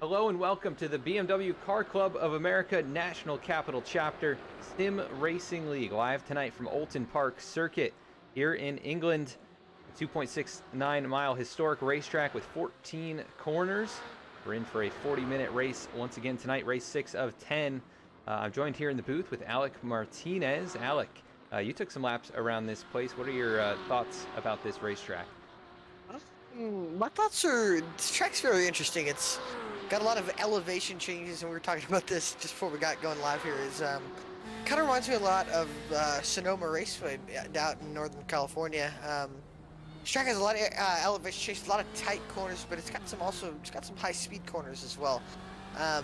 Hello and welcome to the BMW Car Club of America National Capital Chapter Sim Racing League, live tonight from Oulton Park Circuit here in England. A 2.69 mile historic racetrack with 14 corners. We're in for a 40-minute race once again tonight, race 6 of 10. I'm joined here in the booth with Alec Martinez. Alec, you took some laps around this place. What are your thoughts about this racetrack? My thoughts are this track's very interesting. It's got a lot of elevation changes, and we were talking about this just before we got going live here. Is kind of reminds me a lot of Sonoma Raceway out in Northern California. This track has a lot of elevation changes, a lot of tight corners, but it's got some high speed corners as well.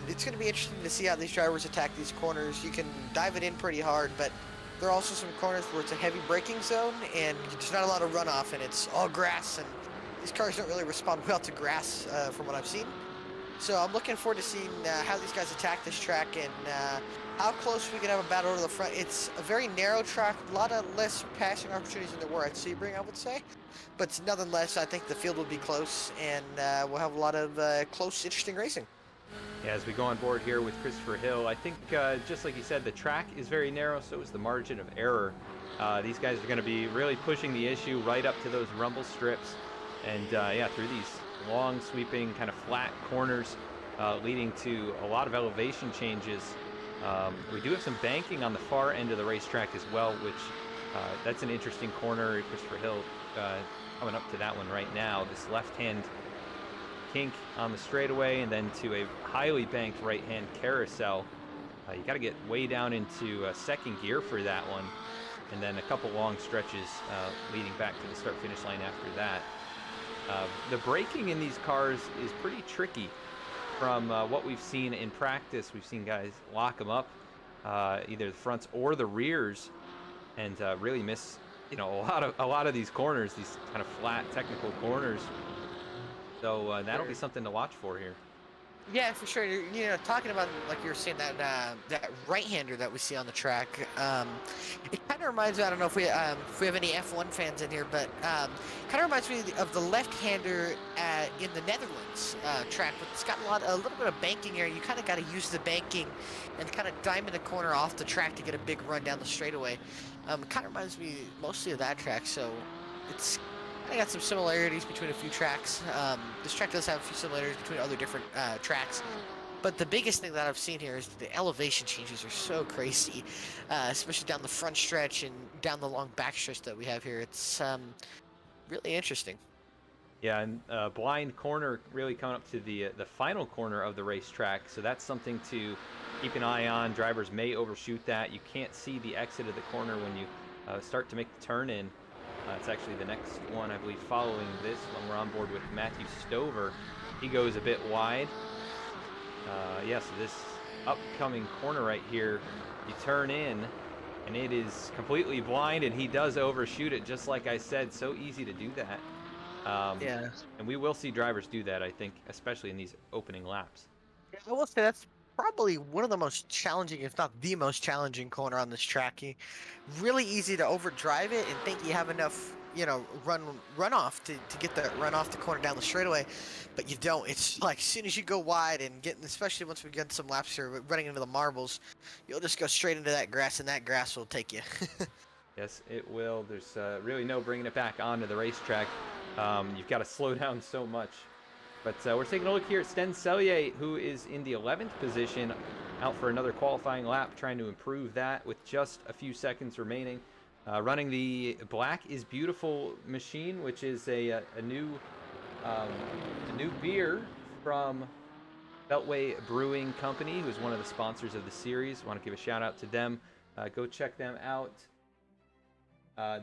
It's going to be interesting to see how these drivers attack these corners. You can dive it in pretty hard, but there are also some corners where it's a heavy braking zone, and there's not a lot of runoff, and it's all grass, and these cars don't really respond well to grass from what I've seen. So I'm looking forward to seeing how these guys attack this track and how close we can have a battle to the front. It's a very narrow track, a lot of less passing opportunities than there were at Sebring, I would say. But nonetheless, I think the field will be close, and we'll have a lot of close, interesting racing. Yeah, as we go on board here with Christopher Hill, I think just like you said, the track is very narrow, so is the margin of error. These guys are going to be really pushing the issue right up to those rumble strips. And yeah, through these long sweeping kind of flat corners leading to a lot of elevation changes. We do have some banking on the far end of the racetrack as well, which that's an interesting corner. Christopher Hill coming up to that one right now. This left-hand kink on the straightaway, and then to a highly banked right-hand carousel. You got to get way down into second gear for that one, and then a couple long stretches leading back to the start-finish line after that. The braking in these cars is pretty tricky from what we've seen in practice. We've seen guys lock them up, either the fronts or the rears, and really miss, a lot of these corners, these kind of flat technical corners. So that'll be something to watch for here. Yeah, for sure. Talking about, like you were saying, that right-hander that we see on the track, it kind of reminds me, I don't know if we have any F1 fans in here, but kind of reminds me of the left-hander in the Netherlands track. But it's got a little bit of banking here. You kind of got to use the banking and kind of diamond the corner off the track to get a big run down the straightaway. It kind of reminds me mostly of that track, so it's I got some similarities between a few tracks. This track does have a few similarities between other different tracks. But the biggest thing that I've seen here is the elevation changes are so crazy, especially down the front stretch and down the long back stretch that we have here. It's really interesting. Yeah, and blind corner really coming up to the final corner of the racetrack, so that's something to keep an eye on. Drivers may overshoot that. You can't see the exit of the corner when you start to make the turn in. It's actually the next one, I believe, following this when we're on board with Matthew Stover. He goes a bit wide. Yes, this upcoming corner right here, you turn in, and it is completely blind, and he does overshoot it, just like I said. So easy to do that. Yeah. And we will see drivers do that, I think, especially in these opening laps. I will say that's probably one of the most challenging, if not the most challenging corner on this track. Really easy to overdrive it and think you have enough, runoff to get the run off the corner down the straightaway, but you don't. It's like as soon as you go wide and especially once we get some laps here, running into the marbles, you'll just go straight into that grass, and that grass will take you. Yes, it will. There's really no bringing it back onto the racetrack. You've got to slow down so much. But we're taking a look here at Sten Sellier, who is in the 11th position, out for another qualifying lap, trying to improve that with just a few seconds remaining. Running the Black is Beautiful machine, which is a new beer from Beltway Brewing Company, who's one of the sponsors of the series. Want to give a shout out to them. Go check them out.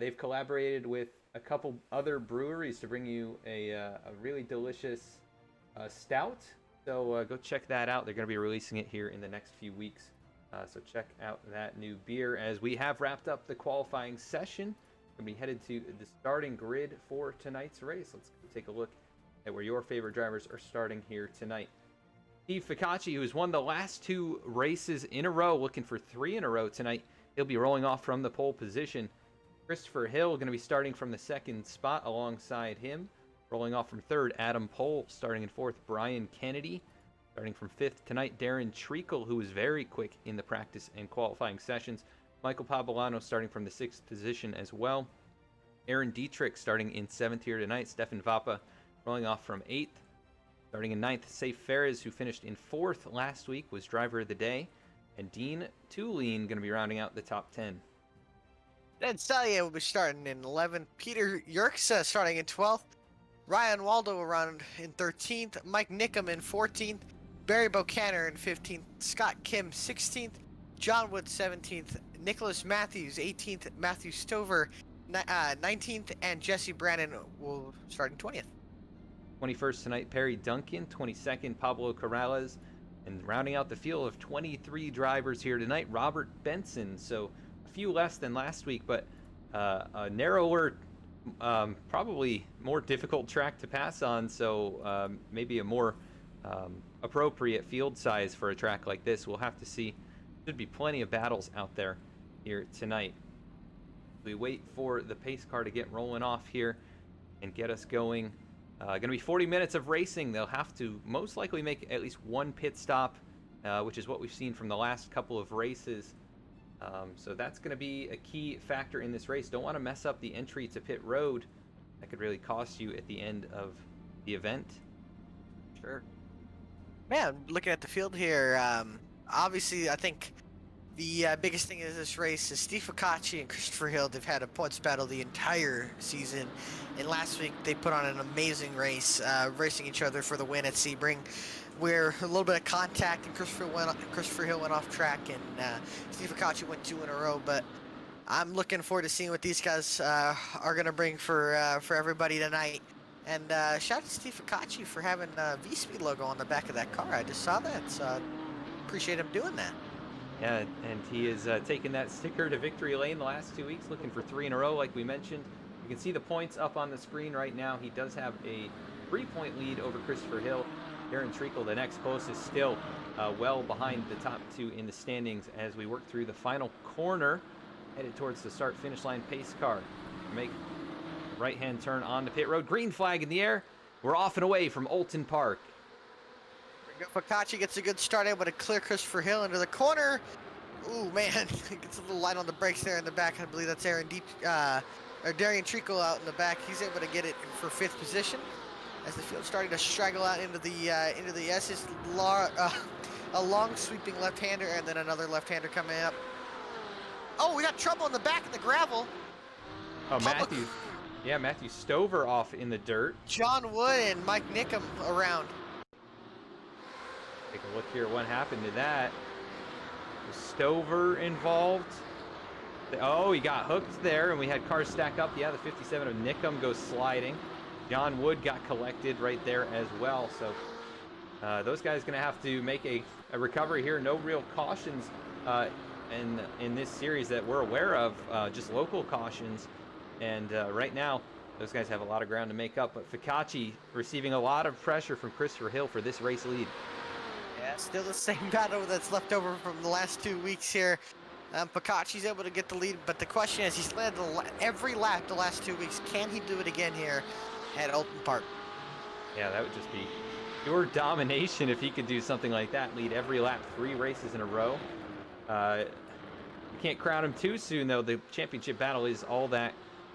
They've collaborated with a couple other breweries to bring you a really delicious stout. So go check that out. They're going to be releasing it here in the next few weeks. So check out that new beer. As we have wrapped up the qualifying session, we're going to be headed to the starting grid for tonight's race. Let's take a look at where your favorite drivers are starting here tonight. Steve Ficacci, who has won the last 2 races in a row, looking for 3 in a row tonight. He'll be rolling off from the pole position. Christopher Hill going to be starting from the 2nd spot alongside him. Rolling off from 3rd, Adam Pohl. Starting in 4th, Brian Kennedy. Starting from 5th tonight, Darren Treacle, who was very quick in the practice and qualifying sessions. Michael Pavolano starting from the 6th position as well. Aaron Dietrich starting in 7th here tonight. Stefan Vapa rolling off from 8th. Starting in 9th, Saif Ferez, who finished in 4th last week, was driver of the day. And Dean Tulien going to be rounding out the top 10. Dan Stallion will be starting in 11th. Peter Yerkes starting in 12th. Ryan Waldo around in 13th. Mike Nickham in 14th. Barry Bocaner in 15th. Scott Kim 16th. John Wood 17th. Nicholas Matthews 18th. Matthew Stover 19th. And Jesse Brannon will start in 20th. 21st tonight, Perry Duncan. 22nd, Pablo Corrales. And rounding out the field of 23 drivers here tonight, Robert Benson. So a few less than last week, but a narrower, probably more difficult track to pass on. So maybe a more appropriate field size for a track like this. We'll have to see. Should be plenty of battles out there here tonight. We wait for the pace car to get rolling off here and get us going. Going to be 40 minutes of racing. They'll have to most likely make at least one pit stop, which is what we've seen from the last couple of races. So that's going to be a key factor in this race. Don't want to mess up the entry to pit road. That could really cost you at the end of the event. Sure. Man, looking at the field here, obviously I think the biggest thing in this race is Steve Ficacci and Christopher Hill. They've had a points battle the entire season, and last week they put on an amazing race, racing each other for the win at Sebring, where a little bit of contact and Christopher Hill went off track, and Steve Ficacci went 2 in a row. But I'm looking forward to seeing what these guys are going to bring for everybody tonight. And shout out to Steve Ficacci for having a V-Speed logo on the back of that car. I just saw that, so appreciate him doing that. Yeah, and he has taken that sticker to victory lane the last 2 weeks, looking for 3 in a row, like we mentioned. You can see the points up on the screen right now. He does have a 3-point lead over Christopher Hill. Darren Treacle, the next closest, still well behind the top 2 in the standings as we work through the final corner, headed towards the start-finish line pace car. Make a right-hand turn on the pit road. Green flag in the air. We're off and away from Oulton Park. Ficacci gets a good start, able to clear Christopher Hill into the corner. Ooh, man, gets a little light on the brakes there in the back. I believe that's Darren Treacle out in the back. He's able to get it for 5th position as the field's starting to straggle out into the S's. A long sweeping left-hander and then another left-hander coming up. Oh, we got trouble in the back of the gravel. Oh, Matthew Stover off in the dirt. John Wood and Mike Nickham around. Take a look here. What happened to that? Was Stover involved? Oh, he got hooked there, and we had cars stack up. Yeah, the 57 of Nickham goes sliding. John Wood got collected right there as well. So those guys going to have to make a recovery here. No real cautions in this series that we're aware of, just local cautions. And right now, those guys have a lot of ground to make up. But Ficacci receiving a lot of pressure from Christopher Hill for this race lead. Yeah, still the same battle that's left over from the last 2 weeks here. Ficacci's able to get the lead, but the question is, he's led every lap the last 2 weeks. Can he do it again here at Oulton Park? Yeah, that would just be pure domination if he could do something like that, lead every lap 3 races in a row. You can't crown him too soon, though. The championship battle is all that,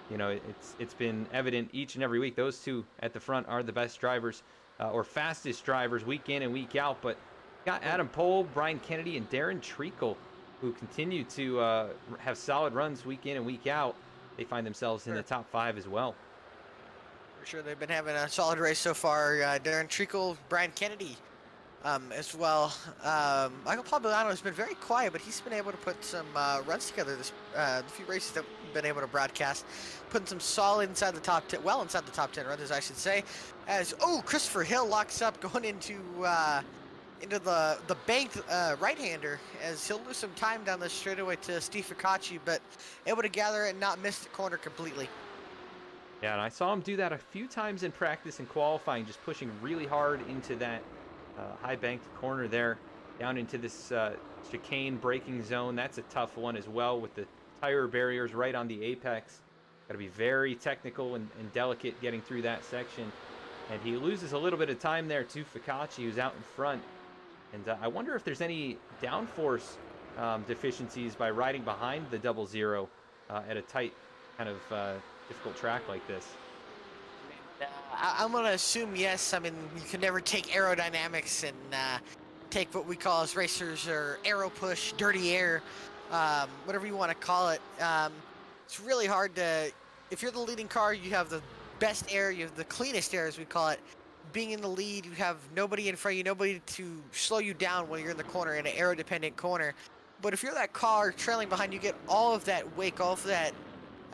you know, it's been evident each and every week. Those two at the front are the best drivers or fastest drivers week in and week out, but got Adam Pohl, Brian Kennedy, and Darren Treacle, who continue to have solid runs week in and week out. They find themselves in the top 5 as well. For sure, they've been having a solid race so far. Darren Treacle, Brian Kennedy as well. Michael Pavolano has been very quiet, but he's been able to put some runs together this the few races that we've been able to broadcast, putting some solid inside the top 10, well inside the top 10 runs, I should say. As Christopher Hill locks up going into the banked right-hander, as he'll lose some time down the straightaway to Steve Ficacci, but able to gather and not miss the corner completely. Yeah, and I saw him do that a few times in practice and qualifying, just pushing really hard into that high banked corner there, down into this chicane braking zone. That's a tough one as well, with the tire barriers right on the apex. Got to be very technical and delicate getting through that section. And he loses a little bit of time there to Ficacci, who's out in front. And I wonder if there's any downforce deficiencies by riding behind the 00 at a tight kind of difficult track like this. I'm gonna assume yes. I mean, you can never take aerodynamics and take what we call as racers or aero push, dirty air, whatever you want to call it. It's really hard to. If you're the leading car, you have the best air, you have the cleanest air, as we call it. Being in the lead, you have nobody in front of you, nobody to slow you down when you're in the corner, in an aero-dependent corner. But if you're that car trailing behind, you get all of that wake, all of that,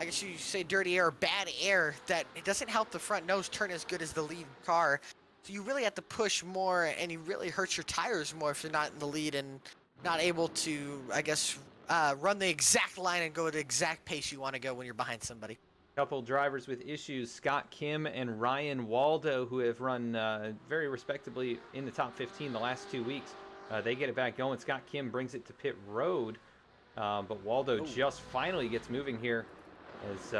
I guess you say dirty air, or bad air, that it doesn't help the front nose turn as good as the lead car. So you really have to push more, and you really hurt your tires more if you're not in the lead and not able to, I guess, run the exact line and go at the exact pace you want to go when you're behind somebody. Couple drivers with issues, Scott Kim and Ryan Waldo, who have run very respectably in the top 15 the last 2 weeks. They get it back going. Scott Kim brings it to pit road, but Waldo just finally gets moving here as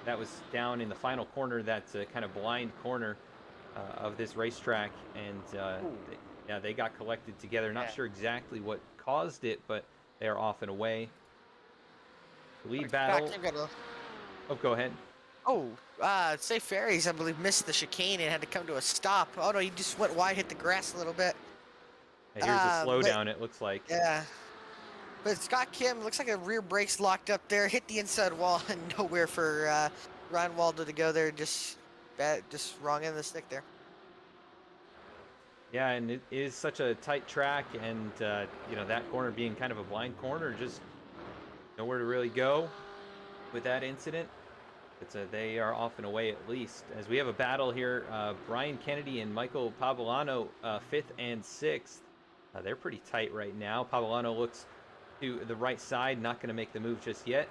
that was down in the final corner, that kind of blind corner of this racetrack, and they got collected together. Not sure exactly what caused it, but they are off and away. Lead battle. Oh, go ahead. Say Ferries, I believe, missed the chicane and had to come to a stop. Oh, no, he just went wide, hit the grass a little bit. Here's a slowdown, it looks like. Yeah. But Scott Kim, looks like a rear brake's locked up there, hit the inside wall, and nowhere for Ryan Waldo to go there. Just wrong end of the stick there. Yeah, and it is such a tight track, and, that corner being kind of a blind corner, just nowhere to really go with that incident. They are off and away at least. As we have a battle here, Brian Kennedy and Michael Pavolano, 5th and 6th. They're pretty tight right now. Pavolano looks to the right side, not going to make the move just yet.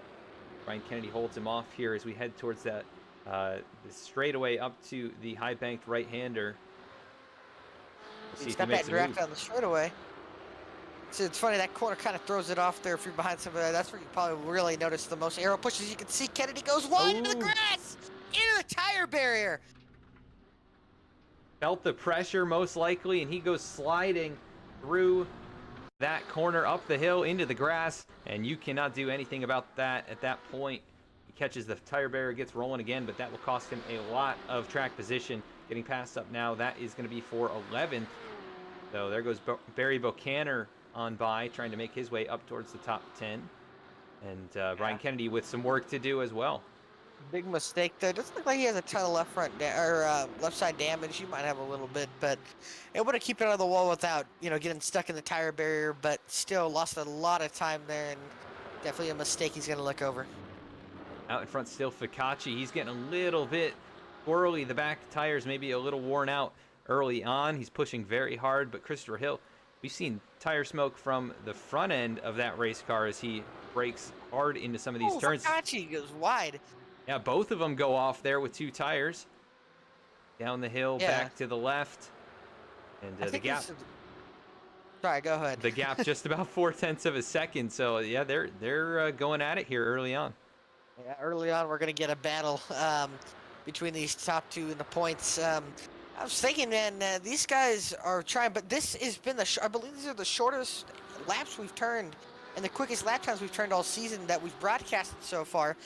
Brian Kennedy holds him off here as we head towards that the straightaway up to the high-banked right-hander. He's got that draft on the straightaway. So it's funny, that corner kind of throws it off there if you're behind somebody. That's where you probably really notice the most aero pushes. You can see Kennedy goes wide into the grass, into the tire barrier. Felt the pressure most likely, and he goes sliding through that corner up the hill into the grass, and you cannot do anything about that at that point. He catches the tire barrier, gets rolling again, but that will cost him a lot of track position. Getting passed up now, that is going to be for 11th. So there goes Barry Buchanan on by, trying to make his way up towards the top 10. And Brian Kennedy with some work to do as well. Big mistake there. Doesn't look like he has a ton of left side damage. He might have a little bit, but able to keep it out of the wall without, getting stuck in the tire barrier, but still lost a lot of time there, and definitely a mistake he's going to look over. Out in front still Ficacci. He's getting a little bit squirrely. The back tires maybe a little worn out early on. He's pushing very hard, but Christopher Hill, we've seen tire smoke from the front end of that race car as he brakes hard into some of these turns. Ficacci goes wide. Yeah, both of them go off there with 2 tires. Down the hill, back to the left. And the gap. Sorry, go ahead. The gap just about 0.4 of a second. So, yeah, they're going at it here early on. Yeah, early on we're going to get a battle between these top 2 in the points. I was thinking, man, these guys are trying, but this has been I believe these are the shortest laps we've turned and the quickest lap times we've turned all season that we've broadcasted so far.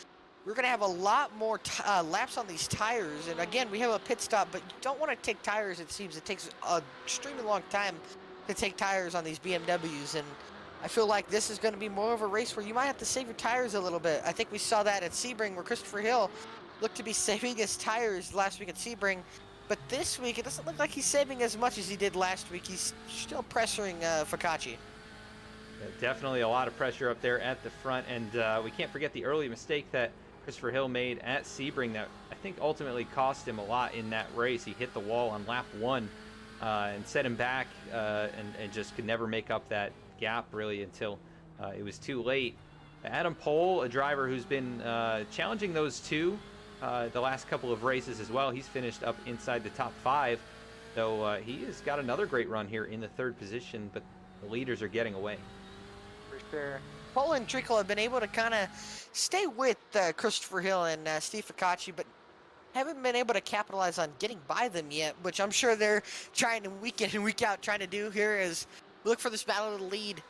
We're going to have a lot more laps on these tires, and again, we have a pit stop, but you don't want to take tires, it seems. It takes an extremely long time to take tires on these BMWs, and I feel like this is going to be more of a race where you might have to save your tires a little bit. I think we saw that at Sebring, where Christopher Hill looked to be saving his tires last week at Sebring. But this week, it doesn't look like he's saving as much as he did last week. He's still pressuring Ficacci. Yeah, definitely a lot of pressure up there at the front. And we can't forget the early mistake that Christopher Hill made at Sebring that I think ultimately cost him a lot in that race. He hit the wall on lap 1 and set him back and just could never make up that gap really until it was too late. Adam Pohl, a driver who's been challenging those 2 the last couple of races as well. He's finished up inside the top 5, so he has got another great run here in the 3rd position, but the leaders are getting away. For sure. Pohl and Trickle have been able to kind of stay with Christopher Hill and Steve Ficacci, but haven't been able to capitalize on getting by them yet, which I'm sure they're trying to week in and week out trying to do here as We look for this battle of the lead.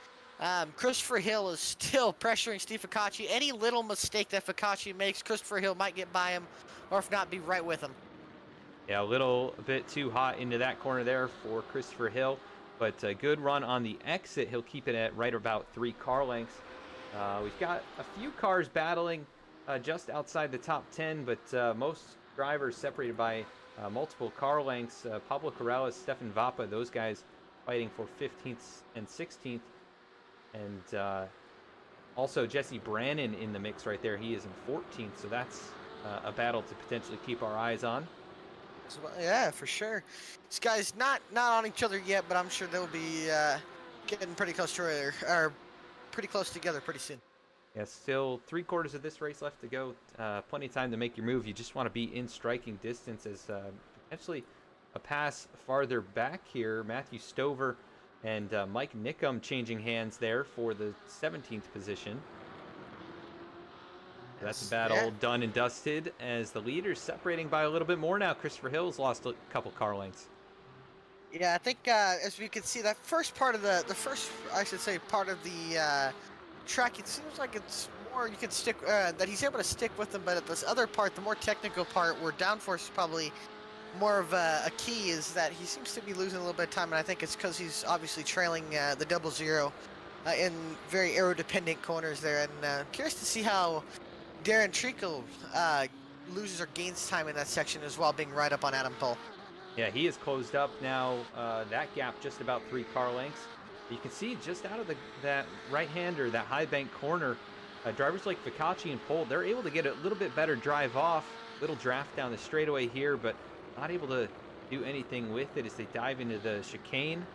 Christopher Hill is still pressuring Steve Ficacci. Any little mistake that Ficacci makes, Christopher Hill might get by him, or if not, be right with him. Yeah, a little bit too hot into that corner there for Christopher Hill, but a good run on the exit. He'll keep it at right about 3 car lengths. We've got a few cars battling just outside the top 10, but most drivers separated by multiple car lengths. Pablo Corrales, Stefan Vapa, those guys fighting for 15th and 16th. And also Jesse Brannon in the mix right there. He is in 14th, so that's a battle to potentially keep our eyes on. Yeah, for sure. These guys not on each other yet, but I'm sure they'll be getting pretty close to or pretty close together pretty soon. Yeah, still 3/4 of this race left to go. Plenty of time to make your move. You just want to be in striking distance as potentially a pass farther back here. Matthew Stover and Mike Nickum changing hands there for the 17th position. That's a battle done and dusted as the leader's separating by a little bit more now. Christopher Hill's lost a couple car lengths. Yeah, I think as we can see, that first part of the first, I should say, part of the track, it seems like it's more you can stick that he's able to stick with them, but at this other part, the more technical part, where downforce is probably more of a key, is that he seems to be losing a little bit of time, and I think it's because he's obviously trailing the 00 in very aero-dependent corners there, and curious to see how Darren Treacle loses or gains time in that section as well, being right up on Adam Pohl. Yeah, he is closed up now. That gap just about 3 car lengths. You can see just out of that right-hander, that high bank corner, drivers like Ficacci and Pohl, they're able to get a little bit better drive off. Little draft down the straightaway here, but not able to do anything with it as they dive into the chicane.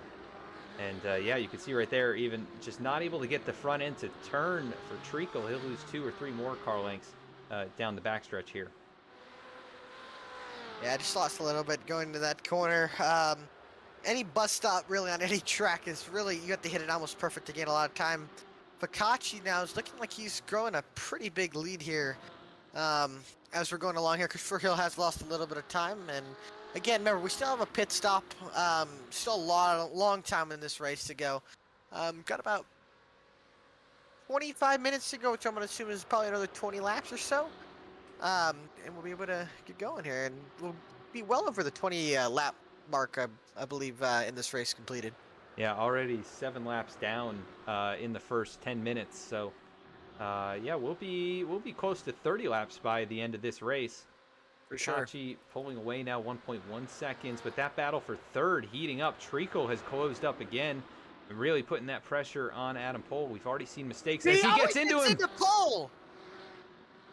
And yeah, you can see right there, even just not able to get the front end to turn for Treacle. He'll lose 2 or 3 more car lengths down the backstretch here. Yeah, I just lost a little bit going to that corner. Any bus stop really on any track is really, you have to hit it almost perfect to gain a lot of time. Ficacci now is looking like he's growing a pretty big lead here as we're going along here. Christopher Hill has lost a little bit of time, and again, remember, we still have a pit stop. Still a long time in this race to go. Got about 25 minutes to go, which I'm going to assume is probably another 20 laps or so. And we'll be able to get going here, and we'll be well over the 20 lap mark, I believe, in this race completed. Yeah, already 7 laps down in the first 10 minutes. So, yeah, we'll be close to 30 laps by the end of this race. For sure. Ficacci pulling away now 1.1 seconds, but that battle for third heating up. Treacle has closed up again, and really putting that pressure on Adam Pohl. We've already seen mistakes as he gets into him. Pohl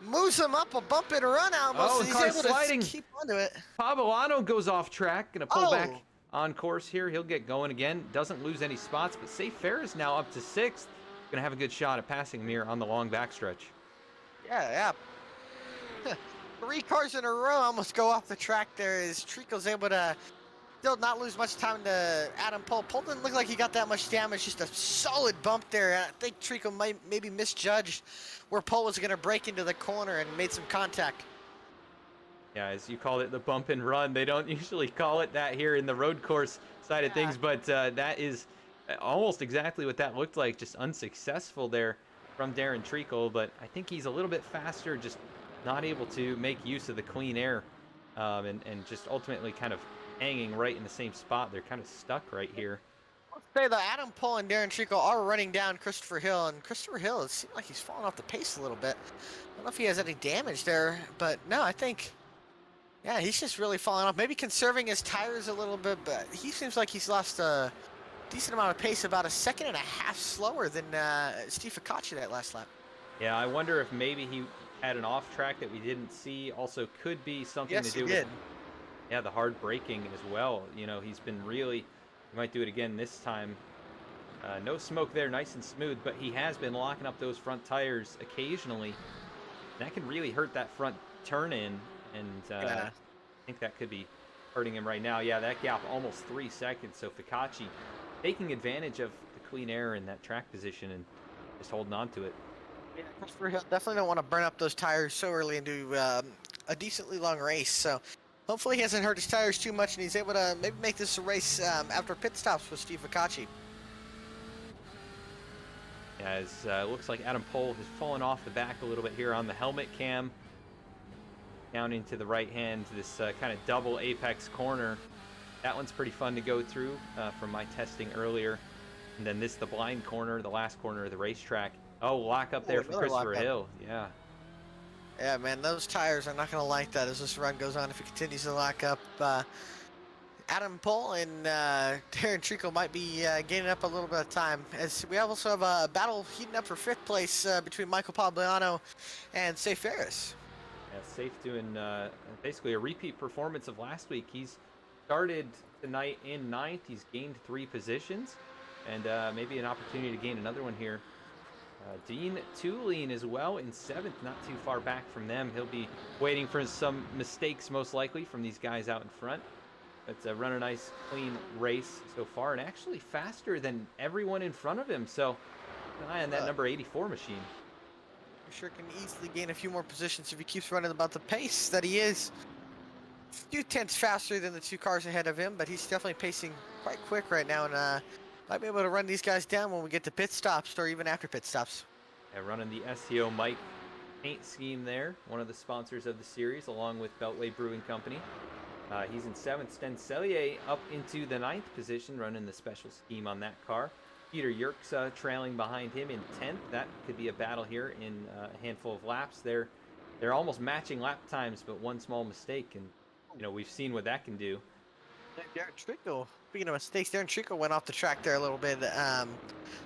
moves him up a bump and run almost. Oh, and he's car able sliding. To keep onto it. Pavolano goes off track, gonna pull back on course here. He'll get going again. Doesn't lose any spots, but Safe Fair is now up to 6th. Gonna have a good shot at passing him here on the long backstretch. Yeah. 3 cars in a row almost go off the track there as Treacle's able to still not lose much time to Adam Pohl. Pohl didn't look like he got that much damage, just a solid bump there. I think Treacle might maybe misjudged where Pohl was going to break into the corner and made some contact. Yeah, as you called it, the bump and run. They don't usually call it that here in the road course side of things, but that is almost exactly what that looked like. Just unsuccessful there from Darren Treacle, but I think he's a little bit faster, just not able to make use of the clean air, and just ultimately kind of hanging right in the same spot. They're kind of stuck right here. Let's say that Adam Pohl and Darren Treacle are running down Christopher Hill, and Christopher Hill, it seems like he's falling off the pace a little bit. I don't know if he has any damage there, but no, I think, yeah, he's just really falling off. Maybe conserving his tires a little bit, but he seems like he's lost a decent amount of pace, about 1.5 seconds slower than Steve Ficacci that last lap. Yeah, I wonder if maybe he had an off track that we didn't see. Also could be something to do with the hard braking as well. You know, he's been really, he might do it again this time. No smoke there, nice and smooth, but he has been locking up those front tires occasionally. That can really hurt that front turn in, and I think that could be hurting him right now. Yeah, that gap almost 3 seconds. So Ficacci taking advantage of the clean air in that track position and just holding on to it. Yeah, Christopher Hill definitely don't want to burn up those tires so early into a decently long race. So hopefully he hasn't hurt his tires too much and he's able to maybe make this a race after pit stops with Steve Ficacci. As it looks like Adam Pohl has fallen off the back a little bit here on the helmet cam. Down into the right hand, this kind of double apex corner. That one's pretty fun to go through from my testing earlier. And then the blind corner, the last corner of the racetrack. Oh, lock up there for Christopher Hill. Yeah. Yeah, man, those tires are not going to like that as this run goes on if he continues to lock up. Adam Pohl and Darren Treacle might be gaining up a little bit of time. As we also have a battle heating up for 5th place between Michael Pabliano and Safe Ferris. Yeah, Safe doing basically a repeat performance of last week. He's started tonight in 9th. He's gained 3 positions, and maybe an opportunity to gain another one here. Dean Tulane as well in 7th, not too far back from them. He'll be waiting for some mistakes most likely from these guys out in front. But run a nice clean race so far, and actually faster than everyone in front of him. So keep an eye on that number 84 machine. For sure can easily gain a few more positions if he keeps running about the pace that he is. A few tenths faster than the 2 cars ahead of him, but he's definitely pacing quite quick right now, and might be able to run these guys down when we get to pit stops or even after pit stops. Yeah, running the SEO Mike paint scheme there, one of the sponsors of the series, along with Beltway Brewing Company. He's in 7th. Sten Cellier up into the 9th position, running the special scheme on that car. Peter Yerkes trailing behind him in 10th. That could be a battle here in a handful of laps. They're almost matching lap times, but one small mistake, and we've seen what that can do. Darren Treacle, speaking of mistakes, Darren Treacle went off the track there a little bit.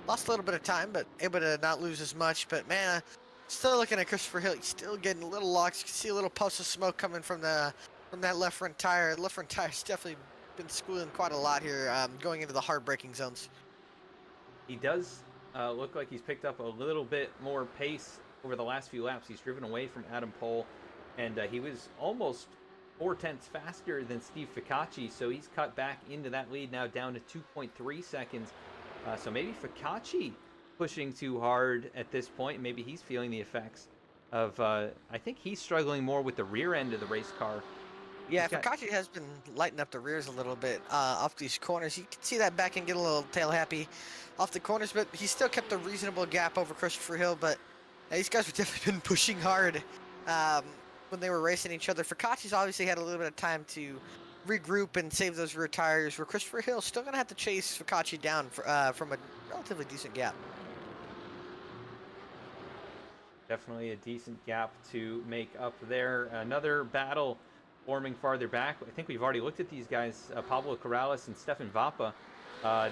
Lost a little bit of time, but able to not lose as much. But man, still looking at Christopher Hill. He's still getting a little locks. You can see a little puffs of smoke coming from that left front tire. The left front tire's definitely been schooling quite a lot here, going into the hard braking zones. He does look like he's picked up a little bit more pace over the last few laps. He's driven away from Adam Pohl, and he was almost 4 tenths faster than Steve Ficacci, so he's cut back into that lead now down to 2.3 seconds. So maybe Ficacci pushing too hard at this point. Maybe he's feeling the effects of, I think he's struggling more with the rear end of the race car. Yeah, Ficacci has been lighting up the rears a little bit off these corners. You can see that back and get a little tail happy off the corners, but he still kept a reasonable gap over Christopher Hill. But these guys have definitely been pushing hard when they were racing each other. Ficacci's obviously had a little bit of time to regroup and save those rear tires, where Christopher Hill's still going to have to chase Ficacci down from a relatively decent gap. Definitely a decent gap to make up there. Another battle forming farther back. I think we've already looked at these guys, Pablo Corrales and Stefan Vapa.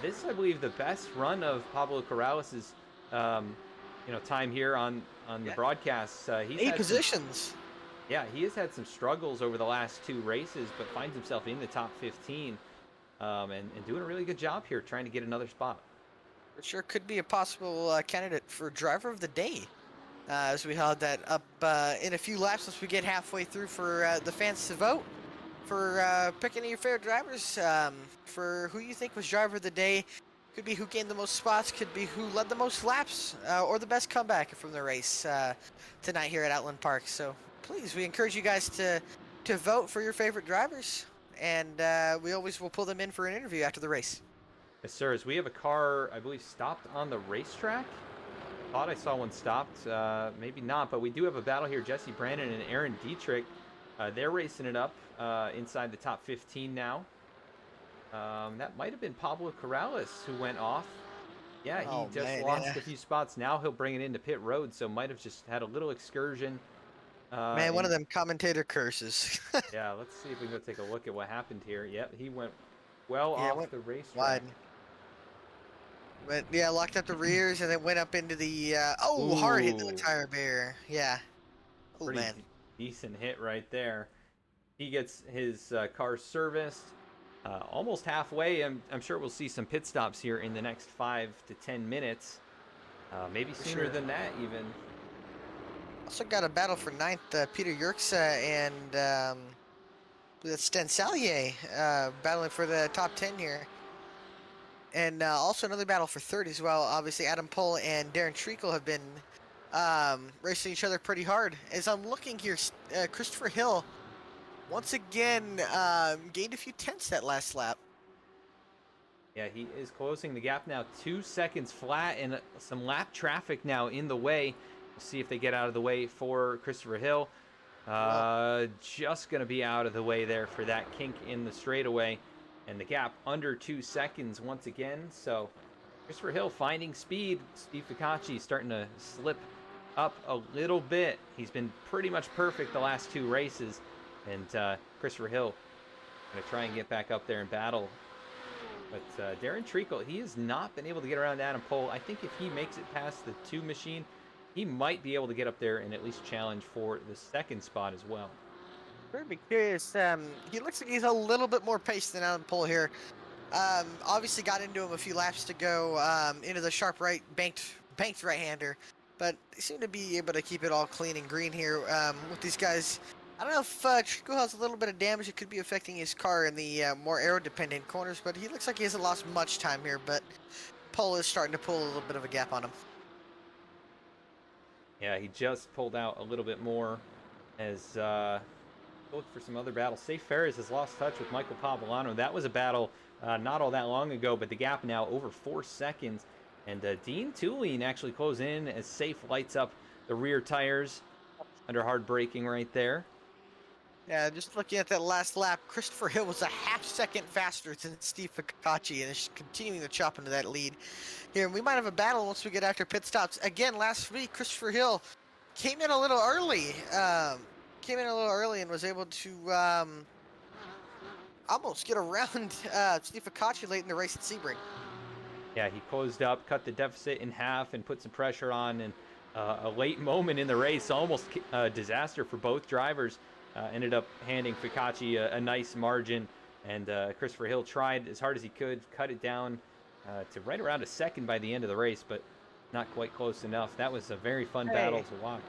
This, I believe, the best run of Pablo Corrales's, time here on the broadcast. He's 8 positions. He has had some struggles over the last 2 races, but finds himself in the top 15 and doing a really good job here, trying to get another spot. For sure could be a possible candidate for driver of the day. As we held that up in a few laps once we get halfway through for the fans to vote for picking your favorite drivers for who you think was driver of the day. Could be who gained the most spots, could be who led the most laps, or the best comeback from the race tonight here at Oulton Park. So please, we encourage you guys to vote for your favorite drivers, and we always will pull them in for an interview after the race. Yes, sir. As we have a car, I believe, stopped on the racetrack. Thought I saw one stopped, maybe not, but we do have a battle here. Jesse Brandon and Aaron Dietrich, they're racing it up inside the top 15 now. That might have been Pablo Corrales who went off. Yeah, he lost a few spots. Now he'll bring it into pit road, so might have just had a little excursion. One of them commentator curses. Yeah, let's see if we can go take a look at what happened here. Yep, he went off the racetrack. But yeah, locked up the rears and then went up into the hard hit the tire barrier. Yeah. Oh man. Decent hit right there. He gets his car serviced almost halfway. I'm sure we'll see some pit stops here in the next 5 to 10 minutes. Maybe sooner than that even. Also got a battle for 9th, Peter Yerkes and Sten Cellier battling for the top 10 here. And also another battle for 3rd as well. Obviously, Adam Pohl and Darren Treacle have been racing each other pretty hard. As I'm looking here, Christopher Hill once again gained a few tenths that last lap. Yeah, he is closing the gap now. 2 seconds flat and some lap traffic now in the way. We'll see if they get out of the way for Christopher Hill. Just going to be out of the way there for that kink in the straightaway. And the gap under 2 seconds once again. So Christopher Hill finding speed. Steve Ficacci starting to slip up a little bit. He's been pretty much perfect the last 2 races. And Christopher Hill going to try and get back up there and battle. But Darren Treacle, he has not been able to get around Adam Pohl. I think if he makes it past the 2 machine, he might be able to get up there and at least challenge for the 2nd spot as well. Very curious. He looks like he's a little bit more paced than Adam Pohl here. Obviously got into him a few laps to go into the sharp right, banked right-hander. But they seem to be able to keep it all clean and green here with these guys. I don't know if Treacle has a little bit of damage. It could be affecting his car in the more aero-dependent corners, but he looks like he hasn't lost much time here, but Pohl is starting to pull a little bit of a gap on him. Yeah, he just pulled out a little bit more as look for some other battles. Safe Ferris has lost touch with Michael Pavolano. That was a battle not all that long ago, but the gap now over 4 seconds. And Dean Tulane actually close in as Safe lights up the rear tires under hard braking right there. Yeah, just looking at that last lap, Christopher Hill was a half-second faster than Steve Ficacci, and is continuing to chop into that lead here. And we might have a battle once we get after pit stops. Again, last week, Christopher Hill came in a little early. And was able to almost get around Steve Ficacci late in the race at Sebring. Yeah, he closed up, cut the deficit in half, and put some pressure on. And a late moment in the race, almost a disaster for both drivers. Ended up handing Ficacci a nice margin, and Christopher Hill tried as hard as he could, cut it down to right around a second by the end of the race, but not quite close enough. That was a very fun battle to watch.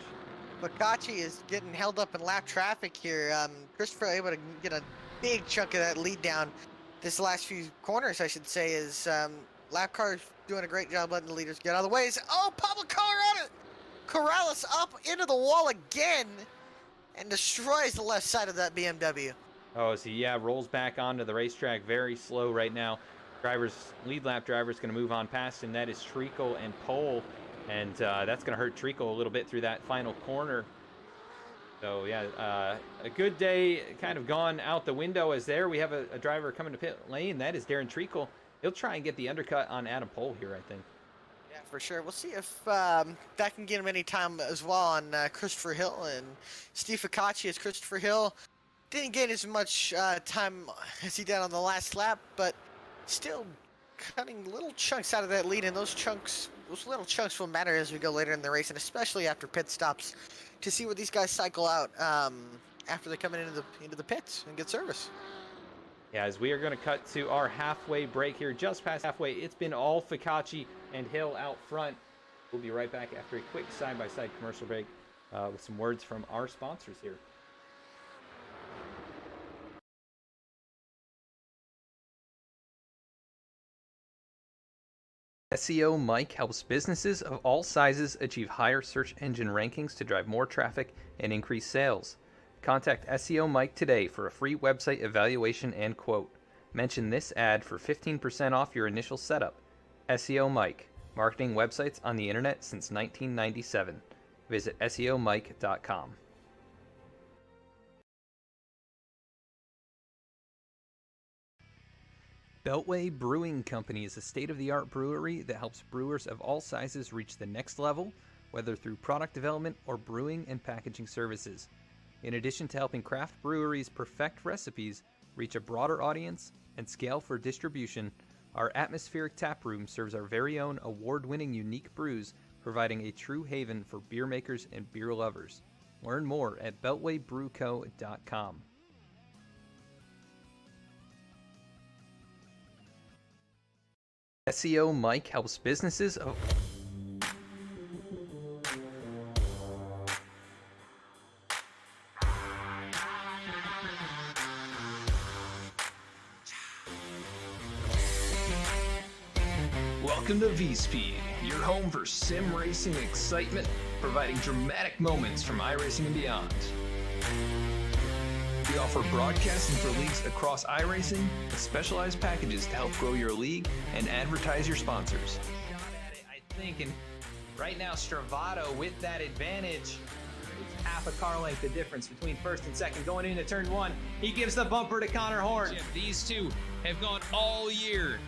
Ficacci is getting held up in lap traffic here. Christopher able to get a big chunk of that lead down this last few corners, I should say, is lap car doing a great job letting the leaders get out of the way. Oh, Pablo Corrales up into the wall again and destroys the left side of that BMW. Oh, so yeah, rolls back onto the racetrack very slow right now. Lead lap driver's going to move on past him. That is Treacle and Pohl, and that's going to hurt Treacle a little bit through that final corner. So yeah, a good day kind of gone out the window as there we have a driver coming to pit lane. That is Darren Treacle. He'll try and get the undercut on Adam Pohl here, I think. Yeah, for sure. We'll see if that can get him any time as well on Christopher Hill and Steve Ficacci, as Christopher Hill didn't get as much time as he did on the last lap, but still cutting little chunks out of that lead, and those little chunks will matter as we go later in the race, and especially after pit stops, to see what these guys cycle out after they come into the pits and get service. Yeah, as we are going to cut to our halfway break here, just past halfway. It's been all Ficacci and Hill out front. We'll be right back after a quick side-by-side commercial break with some words from our sponsors here. SEO Mike helps businesses of all sizes achieve higher search engine rankings to drive more traffic and increase sales. Contact SEO Mike today for a free website evaluation and quote. Mention this ad for 15% off your initial setup. SEO Mike, marketing websites on the internet since 1997. Visit SEOMike.com. Beltway Brewing Company is a state-of-the-art brewery that helps brewers of all sizes reach the next level, whether through product development or brewing and packaging services. In addition to helping craft breweries perfect recipes, reach a broader audience, and scale for distribution, our atmospheric tap room serves our very own award-winning unique brews, providing a true haven for beer makers and beer lovers. Learn more at beltwaybrewco.com. SEO Mike helps businesses of... Welcome to V-Speed, your home for sim racing excitement, providing dramatic moments from iRacing and beyond. We offer broadcasting for leagues across iRacing with specialized packages to help grow your league and advertise your sponsors. Shot at it, I think, and right now Stravato with that advantage. It's half a car length the difference between first and second going into turn one. He gives the bumper to Connor Horn. These two have gone all year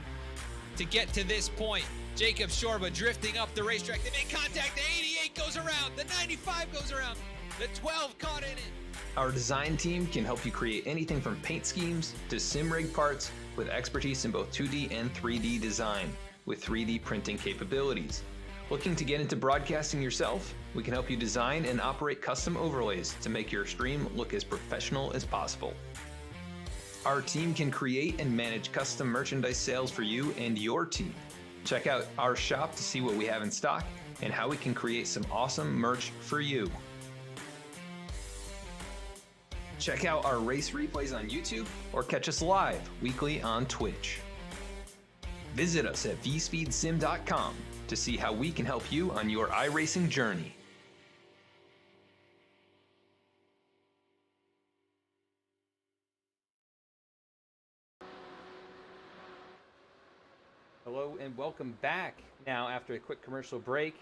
to get to this point. Jacob Shorba drifting up the racetrack. They make contact. The 88 goes around. The 95 goes around. The 12 caught in it. Our design team can help you create anything from paint schemes to sim rig parts with expertise in both 2D and 3D design with 3D printing capabilities. Looking to get into broadcasting yourself? We can help you design and operate custom overlays to make your stream look as professional as possible. Our team can create and manage custom merchandise sales for you and your team. Check out our shop to see what we have in stock and how we can create some awesome merch for you. Check out our race replays on YouTube or catch us live weekly on Twitch. Visit us at vspeedsim.com to see how we can help you on your iRacing journey. Hello and welcome back. Now, after a quick commercial break,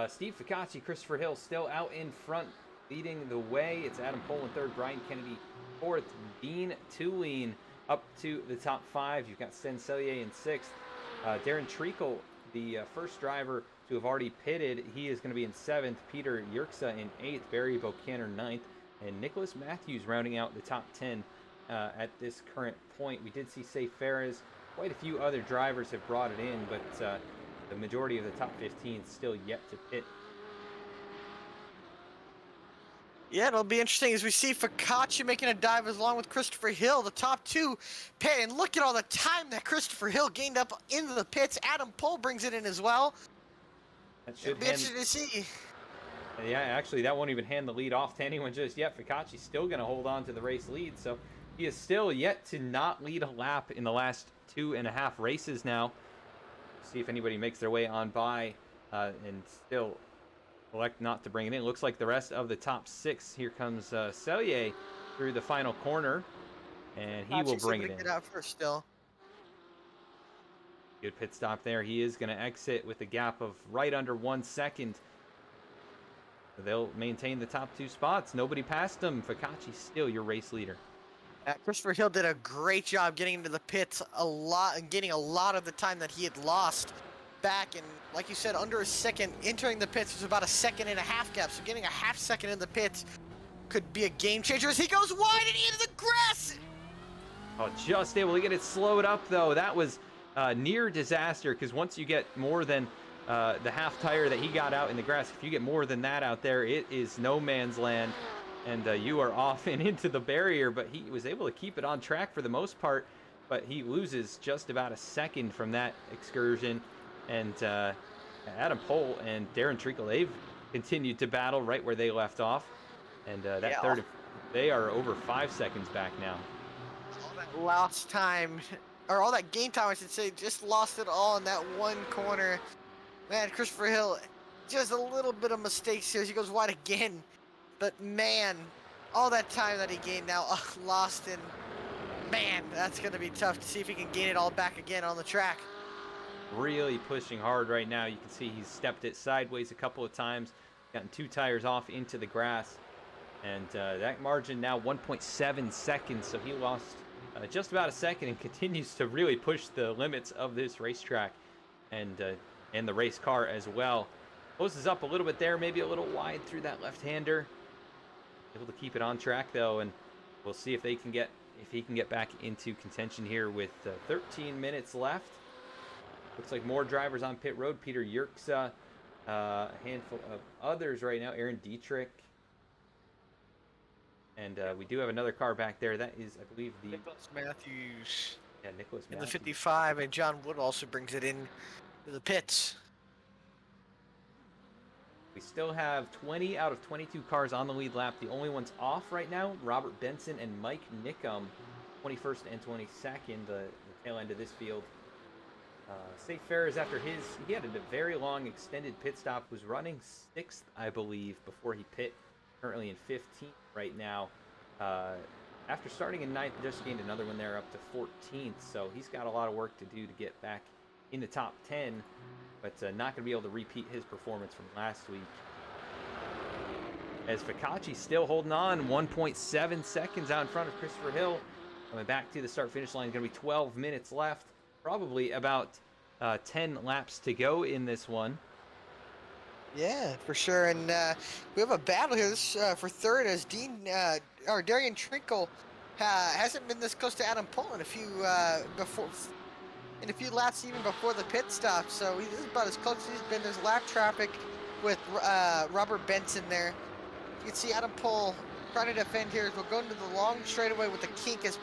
Steve Ficacci, Christopher Hill still out in front, leading the way. It's Adam Pohl in third, Brian Kennedy fourth, Dean Tulane up to the top five. You've got Sten Sellier in sixth. Darren Treacle, the first driver to have already pitted, he is going to be in seventh. Peter Yerxa in eighth, Barry Bocaner ninth, and Nicholas Matthews rounding out the top 10 at this current point. We did see Safe Ferris. Quite a few other drivers have brought it in, but the majority of the top 15 still yet to pit. Yeah, it'll be interesting as we see Ficacci making a dive along with Christopher Hill, the top two pit. And look at all the time that Christopher Hill gained up into the pits. Adam Pohl brings it in as well. That should be interesting to see. Yeah, actually, that won't even hand the lead off to anyone just yet. Ficacci's still going to hold on to the race lead, so he is still yet to not lead a lap in the last 2.5 races now. See if anybody makes their way on by and still elect not to bring it in. Looks like the rest of the top 6. Here comes Sellier through the final corner, and he will bring it in. Get out first still. Good pit stop there. He is going to exit with a gap of right under 1 second. They'll maintain the top 2 spots. Nobody passed them. Ficacci's still your race leader. Christopher Hill did a great job getting into the pits a lot and getting a lot of the time that he had lost back. And like you said, under a second entering the pits was about a 1.5 second gap. So getting a half second in the pits could be a game changer as he goes wide and into the grass. Oh, just able to get it slowed up though. That was near disaster, because once you get more than the half tire that he got out in the grass, if you get more than that out there, it is no man's land. And you are off and into the barrier, but he was able to keep it on track for the most part. But he loses just about a second from that excursion. And Adam Pohl and Darren Treacle, they've continued to battle right where they left off. And that third, they are over 5 seconds back now. All that lost time, or all that game time, I should say, just lost it all in that one corner. Man, Christopher Hill, just a little bit of mistakes here as he goes wide again. But man, all that time that he gained now lost in. Man, that's going to be tough to see if he can gain it all back again on the track. Really pushing hard right now. You can see he's stepped it sideways a couple of times, gotten 2 tires off into the grass. And that margin now 1.7 seconds, so he lost just about a second and continues to really push the limits of this racetrack and the race car as well. Closes up a little bit there, maybe a little wide through that left-hander. Able to keep it on track though, and we'll see if he can get back into contention here with 13 minutes left. Looks like more drivers on pit road. Peter Yerxa, a handful of others right now. Aaron Dietrich, and we do have another car back there. That is, I believe, the Nicholas Matthews. Yeah, Nicholas In Matthews. the 55, and John Wood also brings it in to the pits. We still have 20 out of 22 cars on the lead lap. The only ones off right now, Robert Benson and Mike Nickum, 21st and 22nd, the tail end of this field. Safe Ferris, after he had a very long extended pit stop, was running 6th, I believe, before he pit. Currently in 15th right now. after starting in 9th, just gained another one there up to 14th. So he's got a lot of work to do to get back in the top 10, but not going to be able to repeat his performance from last week. As Ficacci still holding on, 1.7 seconds out in front of Christopher Hill. Coming back to the start-finish line, going to be 12 minutes left. Probably about 10 laps to go in this one. Yeah, for sure. And we have a battle here for third as Darian Trinkle hasn't been this close to Adam Pohl in a few laps even before the pit stop. So this is about as close as he's been. There's lap traffic with Robert Benson there. You can see Adam Pohl trying to defend here. We'll go into the long straightaway with the kink as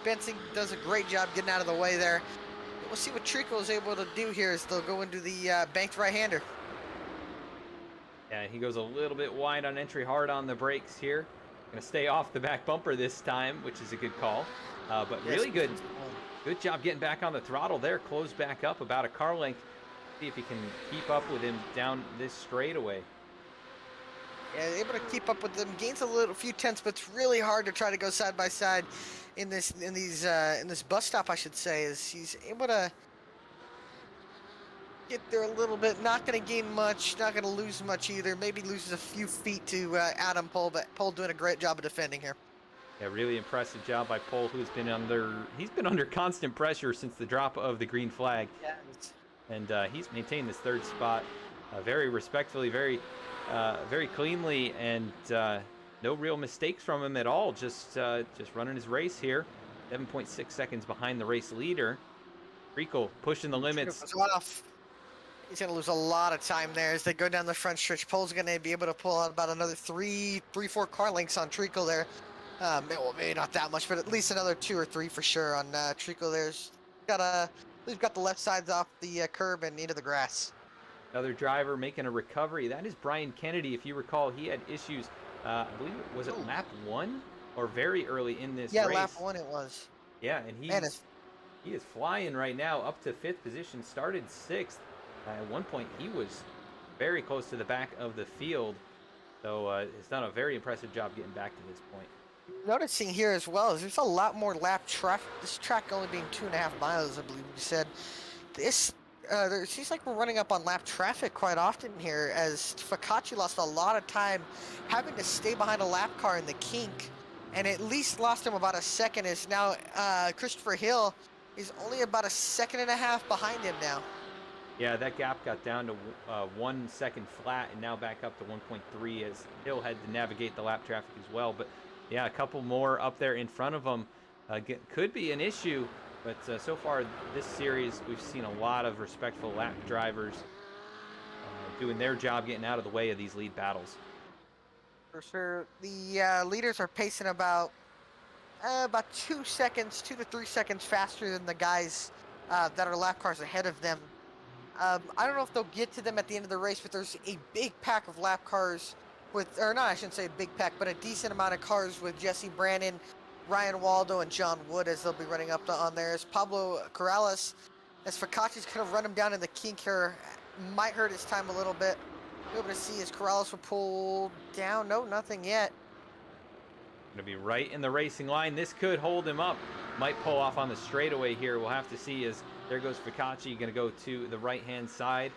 Benson does a great job getting out of the way there. We'll see what Trinkle is able to do here as they'll go into the banked right-hander. Yeah, he goes a little bit wide on entry, hard on the brakes here. Going to stay off the back bumper this time, which is a good call. But really good job getting back on the throttle there. Close back up about a car length. See if he can keep up with him down this straightaway. Yeah, able to keep up with them. Gains a few tenths, but it's really hard to try to go side by side in this bus stop, I should say. As he's able to get there a little bit. Not going to gain much. Not going to lose much either. Maybe loses a few feet to Adam Pohl, but Pohl doing a great job of defending here. Yeah, really impressive job by Pohl, who's been under constant pressure since the drop of the green flag. Yeah. And he's maintained this third spot very respectfully, very cleanly, and no real mistakes from him at all. Just running his race here. 7.6 seconds behind the race leader. Trinkle pushing the limits. He's going to lose a lot of time there as they go down the front stretch. Pohl's going to be able to pull out about another 4 car lengths on Trinkle there. Well, maybe not that much, but at least another 2 or 3 for sure on Trinkle there. We've got the left sides off the curb and into the grass. Another driver making a recovery. That is Brian Kennedy. If you recall, he had issues, I believe, was it lap 1 or very early in this race? Yeah, lap 1 it was. Yeah, and he is flying right now up to 5th position, started 6th. At one point, he was very close to the back of the field. So has done a very impressive job getting back to this point. Noticing here as well is there's a lot more lap traffic. This track only being 2.5 miles, I believe you said. It seems like we're running up on lap traffic quite often here as Ficacci lost a lot of time having to stay behind a lap car in the kink, and at least lost him about a second. As now Christopher Hill is only about a 1.5 seconds behind him now. Yeah, that gap got down to 1 second flat and now back up to 1.3 as Hill had to navigate the lap traffic as well. But yeah, a couple more up there in front of him could be an issue. But so far this series, we've seen a lot of respectful lap drivers doing their job, getting out of the way of these lead battles. For sure, the leaders are pacing about 2 seconds, 2 to 3 seconds faster than the guys that are lap cars ahead of them. I don't know if they'll get to them at the end of the race, but there's a big pack of lap cars I shouldn't say a big pack, but a decent amount of cars with Jesse Brannon, Ryan Waldo, and John Wood as they'll be running up on there. As Pablo Corrales, as Ficacci's going to run him down in the kink here, might hurt his time a little bit. Be able to see as Corrales will pull down. No, nothing yet. Going to be right in the racing line. This could hold him up. Might pull off on the straightaway here. We'll have to see as there goes Ficacci, going to go to the right-hand side.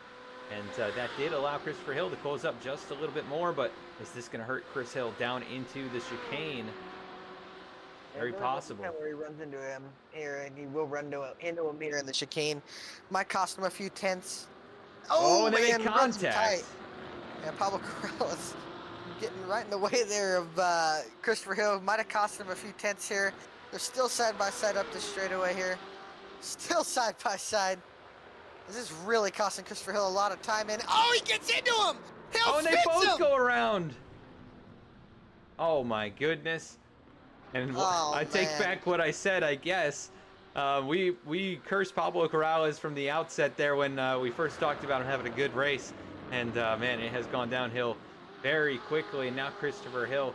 And that did allow Christopher Hill to close up just a little bit more, but is this going to hurt Chris Hill down into the chicane? Very possible. Where he runs into him here, and he will run into him here in the chicane. Might cost him a few tenths. Oh, and they made contact. Yeah, Pablo Corrales getting right in the way there of Christopher Hill. Might have cost him a few tenths here. They're still side by side up the straightaway here. Still side by side. This is really costing Christopher Hill a lot of time. And he gets into him. Hill and they both go around. Oh my goodness. And I take back what I said, I guess. We cursed Pablo Corrales from the outset there when we first talked about him having a good race. And man, it has gone downhill very quickly. And now Christopher Hill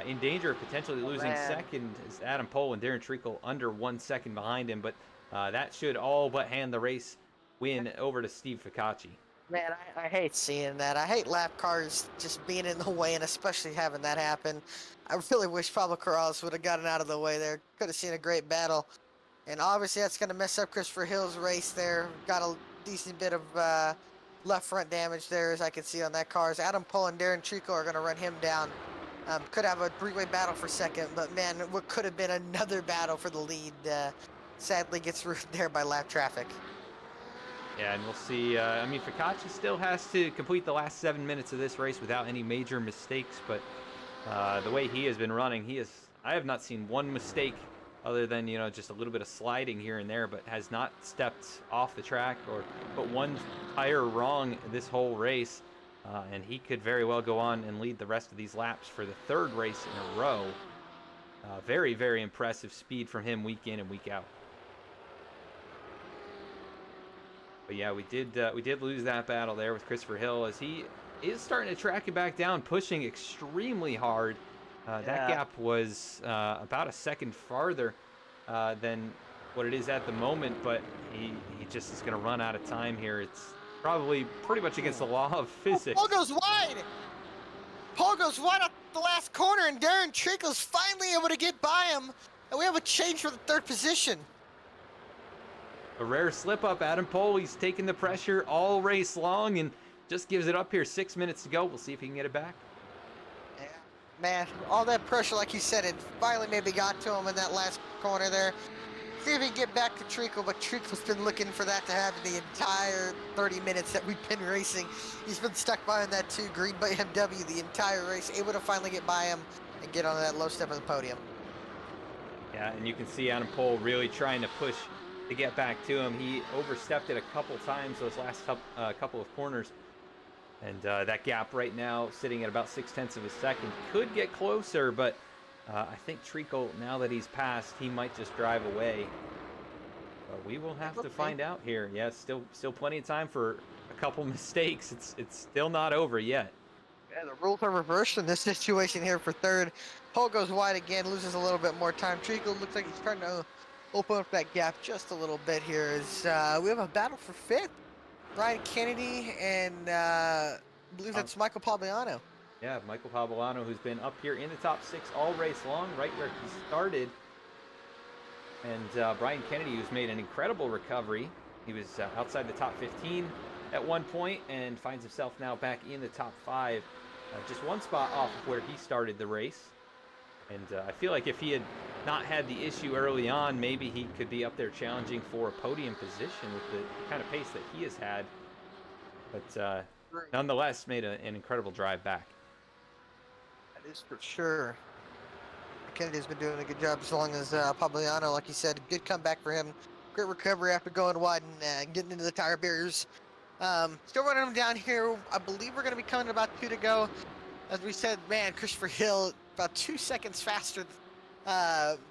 in danger of potentially losing second is Adam Pohl and Darren Trinkle under 1 second behind him. But that should all but hand the race win over to Steve Ficacci. Man, I hate seeing that. I hate lap cars just being in the way, and especially having that happen. I really wish Pablo Corrales would have gotten out of the way there. Could have seen a great battle. And obviously that's going to mess up Christopher Hill's race there. Got a decent bit of left front damage there, as I can see on that car. As Adam Pohl and Darren Trico are going to run him down. Could have a three-way battle for second, but man, what could have been another battle for the lead sadly gets ruined there by lap traffic. Yeah, and we'll see. I mean, Ficacci still has to complete the last 7 minutes of this race without any major mistakes, but the way he has been running, I have not seen one mistake other than, you know, just a little bit of sliding here and there, but has not stepped off the track or put one tire wrong this whole race. And he could very well go on and lead the rest of these laps for the third race in a row. Very, very impressive speed from him week in and week out. But yeah, we did lose that battle there with Christopher Hill, as he is starting to track it back down, pushing extremely hard. That gap was about a second farther than what it is at the moment, but he just is going to run out of time here. It's probably pretty much against the law of physics. Paul goes wide! Paul goes wide up the last corner, and Darren Trico's finally able to get by him, and we have a change for the third position. A rare slip up. Adam Pohl, he's taking the pressure all race long and just gives it up here. 6 minutes to go. We'll see if he can get it back. Yeah, man, all that pressure, like you said, it finally maybe got to him in that last corner there. See if he can get back to Trico, but Trico's been looking for that to happen the entire 30 minutes that we've been racing. He's been stuck behind that green BMW the entire race, able to finally get by him and get on that low step of the podium. Yeah, and you can see Adam Pohl really trying to push to get back to him. He overstepped it a couple times those last couple of corners. And that gap right now sitting at about 0.6 of a second. Could get closer, but I think Trico, now that he's passed, he might just drive away. But we will have to find out here. Yeah, still plenty of time for a couple mistakes. It's still not over yet. Yeah, the rules are reversed in this situation here for third. Pohl goes wide again, loses a little bit more time. Trico looks like he's trying to open up that gap just a little bit here. As we have a battle for fifth. Brian Kennedy and I believe that's Michael Pabliano. Yeah, Michael Pabliano, who's been up here in the top 6 all race long, right where he started. And Brian Kennedy, who's made an incredible recovery. He was outside the top 15 at one point and finds himself now back in the top 5. Just one spot off of where he started the race. And I feel like if he had not had the issue early on, maybe he could be up there challenging for a podium position with the kind of pace that he has had. But nonetheless, made an incredible drive back. That is for sure. Kennedy's been doing a good job as long as Pabliano, like you said, good comeback for him. Great recovery after going wide and getting into the tire barriers. Still running him down here. I believe we're going to be coming to about 2 to go. As we said, man, Christopher Hill about 2 seconds faster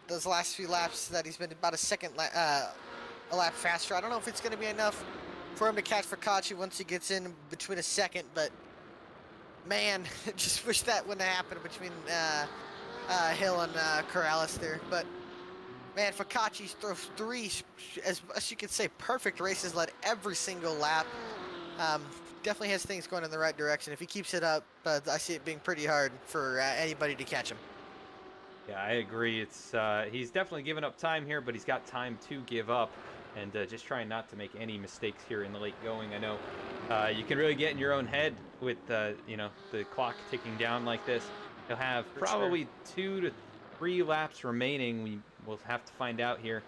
those last few laps that he's been about a lap faster. I don't know if it's going to be enough for him to catch Ficacci once he gets in between a second, but man, just wish that wouldn't have happened between Hill and Corrales there. But man, Ficacci throws 3, as you could say, perfect races, led every single lap. Definitely has things going in the right direction. If he keeps it up, I see it being pretty hard for anybody to catch him. Yeah, I agree. It's he's definitely given up time here, but he's got time to give up, and just trying not to make any mistakes here in the late going. I know you can really get in your own head with you know, the clock ticking down like this. He'll have probably 2 to 3 laps remaining. We will have to find out here.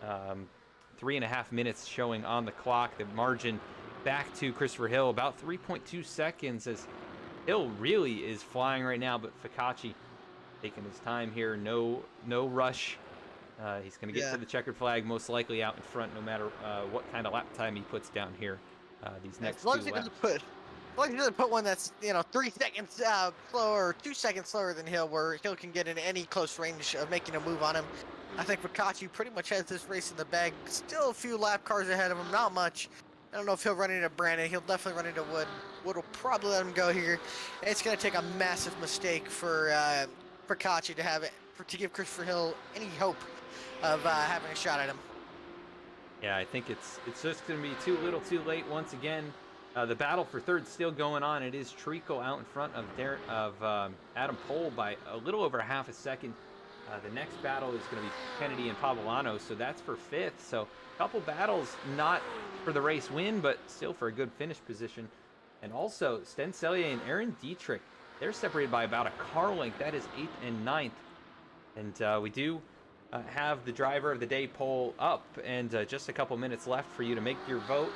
3.5 minutes showing on the clock. The margin back to Christopher Hill about 3.2 seconds, as Hill really is flying right now, but Ficacci taking his time here. No rush. He's going to get to the checkered flag, most likely out in front, no matter what kind of lap time he puts down here these next 2 laps. As long as he doesn't put one that's, you know, 3 seconds slower or 2 seconds slower than Hill, where Hill can get in any close range of making a move on him. I think Ficacci pretty much has this race in the bag. Still a few lap cars ahead of him, not much. I don't know if he'll run into Brandon. He'll definitely run into Wood. Wood will probably let him go here. It's going to take a massive mistake for Ficacci to give Christopher Hill any hope of having a shot at him. Yeah, I think it's just going to be too little too late once again. The battle for third still going on. It is Treacle out in front of Adam Pohl by a little over half a second. The next battle is going to be Kennedy and Pavlano, so that's for fifth. So a couple battles, not for the race win, but still for a good finish position. And also, Sten Sellier and Aaron Dietrich, they're separated by about a car length. That is 8th and 9th. And we do have the driver of the day poll up, and just a couple minutes left for you to make your vote.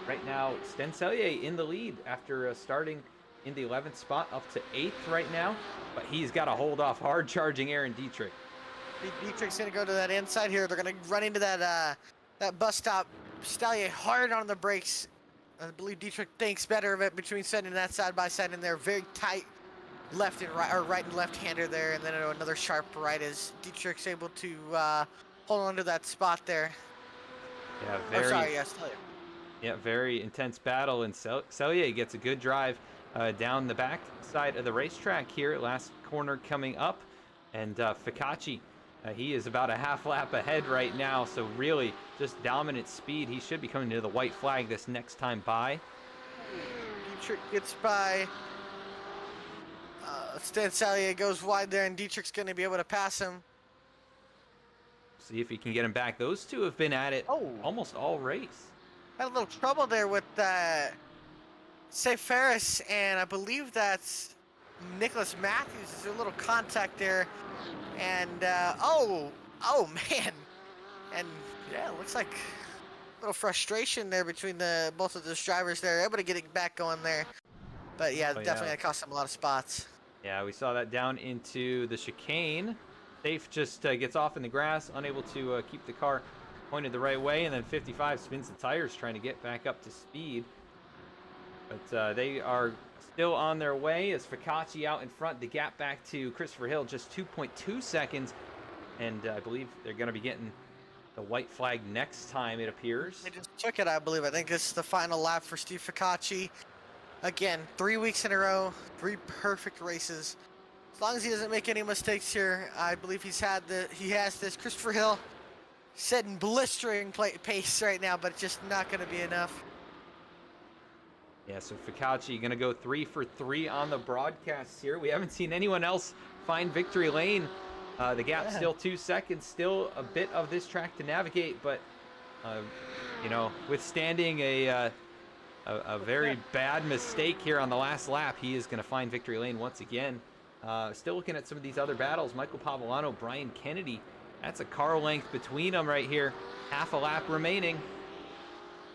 Right now, Sten Sellier in the lead after starting in the 11th spot, up to 8th right now. But he's got to hold off hard charging Aaron Dietrich. Dietrich's going to go to that inside here. They're going to run into that bus stop. Sellier hard on the brakes. I believe Dietrich thinks better of it between sending that side by side in there. Very tight left and right, or right and left hander there, and then another sharp right as Dietrich's able to hold on to that spot there. Yeah, very. Oh, sorry, yes, Sellier. Yeah, very intense battle, and Sellier gets a good drive down the back side of the racetrack here. Last corner coming up, and Ficacci, he is about a half lap ahead right now, so really just dominant speed. He should be coming to the white flag this next time by. Dietrich gets by. Sten Sellier goes wide there, and Dietrich's going to be able to pass him. See if he can get him back. Those two have been at it almost all race. Had a little trouble there with Safe Ferris, and I believe that's Nicholas Matthews. There's a little contact there, and oh man, and yeah, it looks like a little frustration there between both of those drivers there. Able to get it back going there, but yeah, definitely gonna cost them a lot of spots. Yeah, we saw that down into the chicane. Safe just gets off in the grass, unable to keep the car pointed the right way, and then 55 spins the tires trying to get back up to speed. But they are still on their way as Ficacci out in front. The gap back to Christopher Hill just 2.2 seconds, and I believe they're going to be getting the white flag next time, it appears. They just took it, I believe. I think this is the final lap for Steve Ficacci. Again, 3 weeks in a row, 3 perfect races. As long as he doesn't make any mistakes here, I believe he has this. Christopher Hill setting blistering pace right now, but it's just not going to be enough. Yeah, so Ficacci going to go 3 for 3 on the broadcast here. We haven't seen anyone else find victory lane. The gap still 2 seconds, still a bit of this track to navigate, but you know, withstanding a very bad mistake here on the last lap, he is going to find victory lane once again. Still looking at some of these other battles. Michael Pavlano, Brian Kennedy. That's a car length between them right here. Half a lap remaining.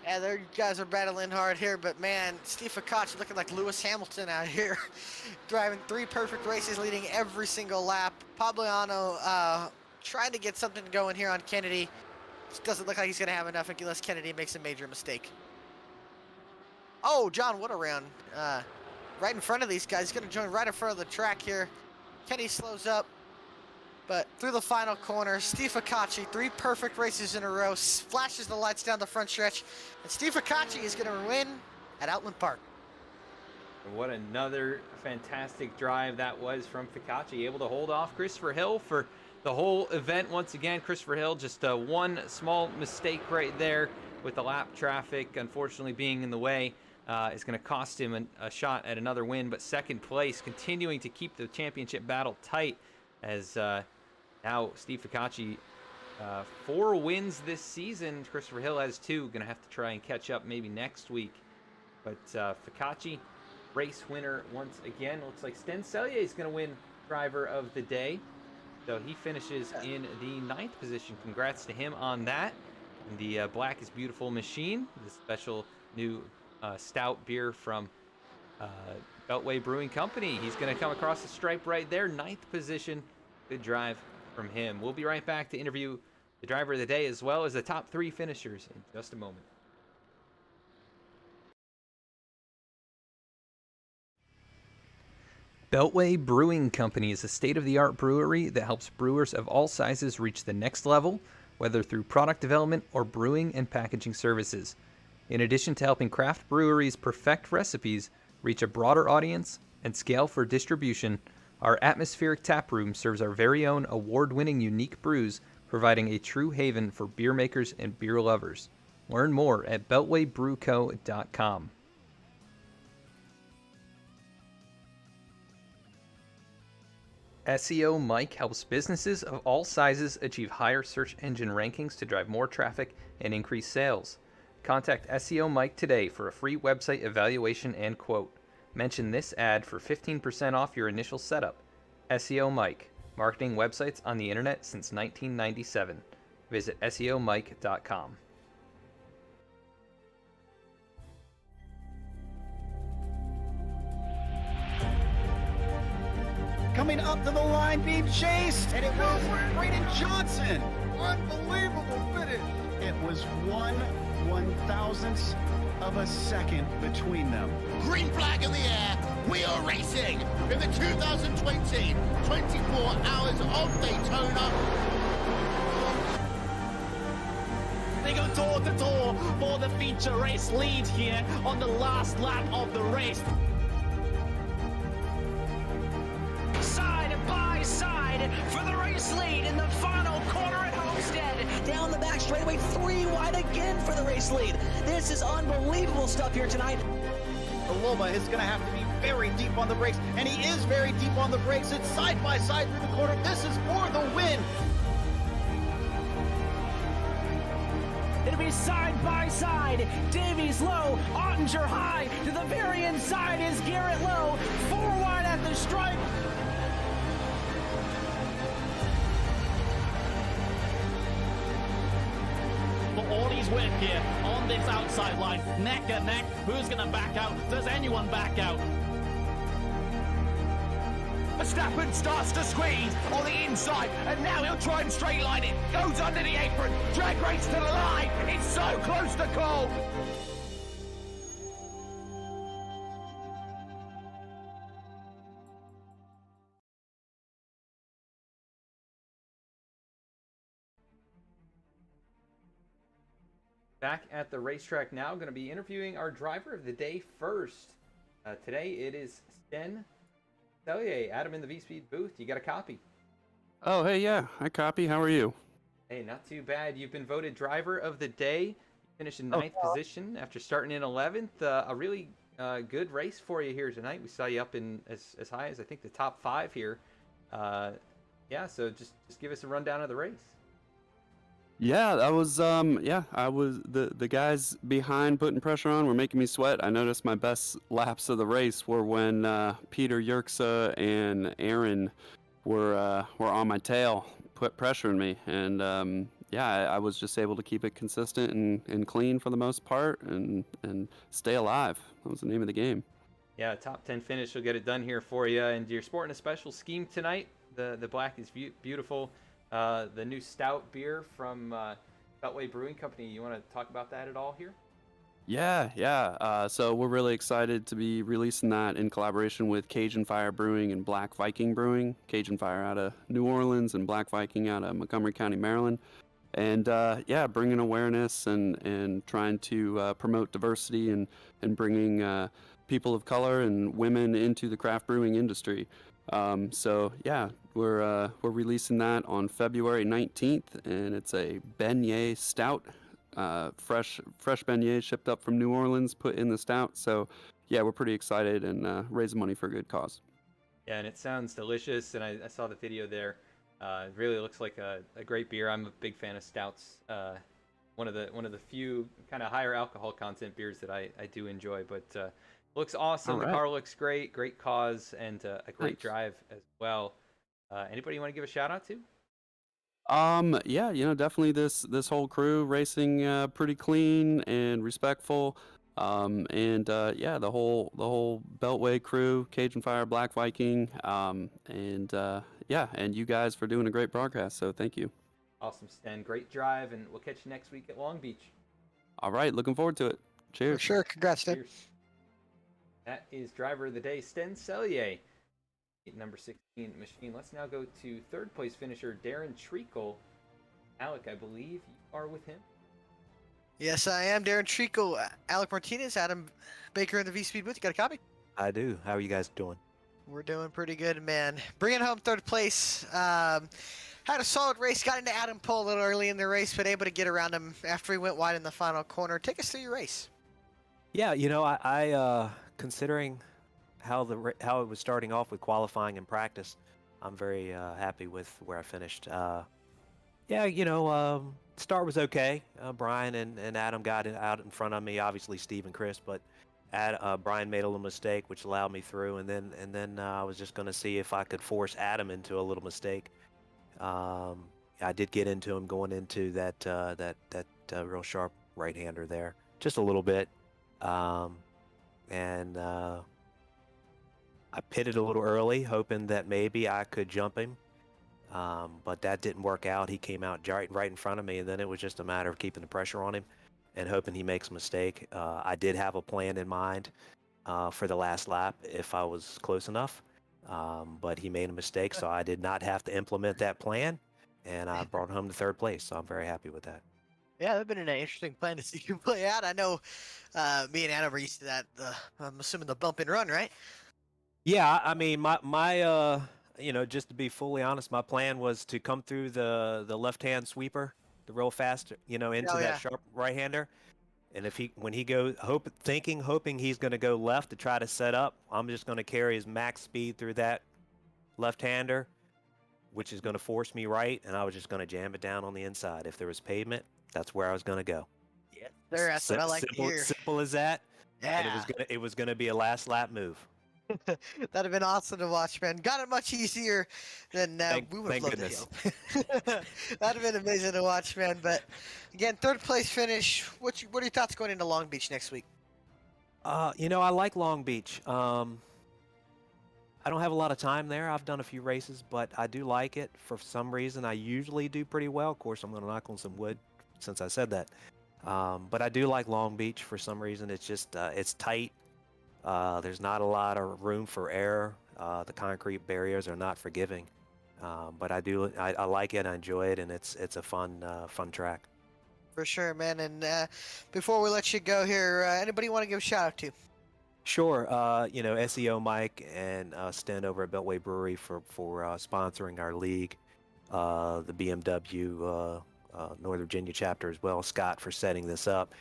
Yeah, their guys are battling hard here, but man, Steve Ficacci looking like Lewis Hamilton out here. Driving 3 perfect races, leading every single lap. Pavlano trying to get something going here on Kennedy. Just doesn't look like he's going to have enough unless Kennedy makes a major mistake. Oh, John, what a round. Right in front of these guys. He's going to join right in front of the track here. Kennedy slows up. But through the final corner, Steve Ficacci, 3 perfect races in a row, flashes the lights down the front stretch, and Steve Ficacci is going to win at Oulton Park. What another fantastic drive that was from Ficacci, able to hold off Christopher Hill for the whole event. Once again, Christopher Hill, just one small mistake right there with the lap traffic, unfortunately being in the way, is going to cost him a shot at another win. But second place, continuing to keep the championship battle tight, as now Steve Ficacci, 4 wins this season. Christopher Hill has 2. Going to have to try and catch up maybe next week. But Ficacci, race winner once again. Looks like Sten Sellier is going to win driver of the day. So he finishes in the 9th position. Congrats to him on that. And the Black is Beautiful machine, the special new stout beer from Beltway Brewing Company. He's going to come across the stripe right there, 9th position. Good drive from him. We'll be right back to interview the driver of the day as well as the top 3 finishers in just a moment. Beltway Brewing Company is a state-of-the-art brewery that helps brewers of all sizes reach the next level, whether through product development or brewing and packaging services. In addition to helping craft breweries perfect recipes, reach a broader audience, and scale for distribution, our atmospheric tap room serves our very own award-winning unique brews, providing a true haven for beer makers and beer lovers. Learn more at beltwaybrewco.com. SEO Mike helps businesses of all sizes achieve higher search engine rankings to drive more traffic and increase sales. Contact SEO Mike today for a free website evaluation and quote. Mention this ad for 15% off your initial setup. SEO Mike, marketing websites on the internet since 1997. Visit SEOMike.com. Coming up to the line, being chased, and it was Braden Johnson. Unbelievable finish. It was 1/1000th of a second between them. Green flag in the air. We are racing in the 2020 24 Hours of Daytona. They go door to door for the feature race lead here on the last lap of the race. Side by side for the race lead in the final corner at Homestead. Down the back straightaway, 3 wide again for the race lead. This is unbelievable stuff here tonight. Aloma is going to have to be very deep on the brakes, and he is very deep on the brakes. It's side by side through the corner. This is for the win. It'll be side by side. Davies low, Ottinger high. To the very inside is Garrett Low. 4 wide at the stripe. For all his work here on this outside line, neck and neck. Who's going to back out? Does anyone back out? Verstappen starts to squeeze on the inside, and now he'll try and straight line it. Goes under the apron, drag race to the line. It's so close to call. Back at the racetrack now, going to be interviewing our driver of the day first. Today it is Sten Cellier. Adam in the V-Speed booth. You got a copy? Oh, hey, yeah. Hi, copy. How are you? Hey, not too bad. You've been voted driver of the day. You finished in 9th position after starting in 11th. A really good race for you here tonight. We saw you up in as high as I think the top 5 here. Yeah, so just give us a rundown of the race. Yeah, I was the guys behind putting pressure on were making me sweat. I noticed my best laps of the race were when Peter Yerxa and Aaron were on my tail, put pressuring me, and I was just able to keep it consistent and clean for the most part, and stay alive. That was the name of the game. Yeah, top 10 finish will get it done here for you, and you're sporting a special scheme tonight. The black is beautiful. The new stout beer from Beltway Brewing Company. You want to talk about that at all here? Yeah. So we're really excited to be releasing that in collaboration with Cajun Fire Brewing and Black Viking Brewing. Cajun Fire out of New Orleans and Black Viking out of Montgomery County, Maryland. And bringing awareness and trying to promote diversity and bringing people of color and women into the craft brewing industry. We're releasing that on February 19th, and it's a beignet stout, fresh beignet shipped up from New Orleans, put in the stout. So, yeah, we're pretty excited and raising money for a good cause. Yeah, and it sounds delicious, and I saw the video there. It really looks like a great beer. I'm a big fan of stouts. One of the few kind of higher alcohol content beers that I do enjoy, but looks awesome. Right. The car looks great. Great cause and a great Thanks. drive as well. Anybody you want to give a shout out to? Definitely this whole crew racing pretty clean and respectful. The whole Beltway crew, Cajun Fire, Black Viking, and you guys for doing a great broadcast. So thank you. Awesome, Sten. Great drive, and we'll catch you next week at Long Beach. All right, looking forward to it. Cheers. For sure. Congrats, Sten. Cheers. That is driver of the day, Sten Cellier. Number 16 machine. Let's now go to third place finisher Darren Treacle. Alec, I believe you are with him. Yes, I am. Darren Treacle, Alec Martinez, Adam Baker in the V-Speed booth. You got a copy? I do. How are you guys doing? We're doing pretty good, man. Bringing home third place. Had a solid race. Got into Adam Pole a little early in the race, but able to get around him after he went wide in the final corner. Take us through your race. Yeah, I considering how it was starting off with qualifying and practice, I'm very happy with where I finished. Yeah, start was okay. Brian and Adam got it out in front of me. Obviously, Steve and Chris, but Brian made a little mistake, which allowed me through. And then I was just going to see if I could force Adam into a little mistake. I did get into him going into that real sharp right-hander there, just a little bit. And I pitted a little early, hoping that maybe I could jump him. But that didn't work out. He came out right in front of me, and then it was just a matter of keeping the pressure on him and hoping he makes a mistake. I did have a plan in mind for the last lap if I was close enough, but he made a mistake, so I did not have to implement that plan, and I brought home to third place, so I'm very happy with that. Yeah, that'd been an interesting plan to see you play out. I know me and Adam are used to that. I'm assuming the bump and run, right? Yeah, I mean, my just to be fully honest, my plan was to come through the left-hand sweeper, the real fast, into that sharp right-hander. And when he goes, hoping he's going to go left to try to set up, I'm just going to carry his max speed through that left-hander, which is going to force me right, and I was just going to jam it down on the inside. If there was pavement, that's where I was going to go. Yeah, that's what I like to hear. Simple as that. Yeah. And it was going to be a last lap move. That'd have been awesome to watch, man. Got it much easier than we would have loved it. That'd have been amazing to watch, man. But again, third place finish. What are your thoughts going into Long Beach next week? I like Long Beach. I don't have a lot of time there. I've done a few races, but I do like it. For some reason, I usually do pretty well. Of course, I'm going to knock on some wood since I said that. But I do like Long Beach for some reason. It's just it's tight. There's not a lot of room for error. The concrete barriers are not forgiving, but I like it. I enjoy it, and it's a fun track. For sure, man. And before we let you go here, anybody you want to give a shout out to? Sure. SEO Mike and Sten over at Beltway Brewery for sponsoring our league. The BMW Northern Virginia chapter as well. Scott for setting this up.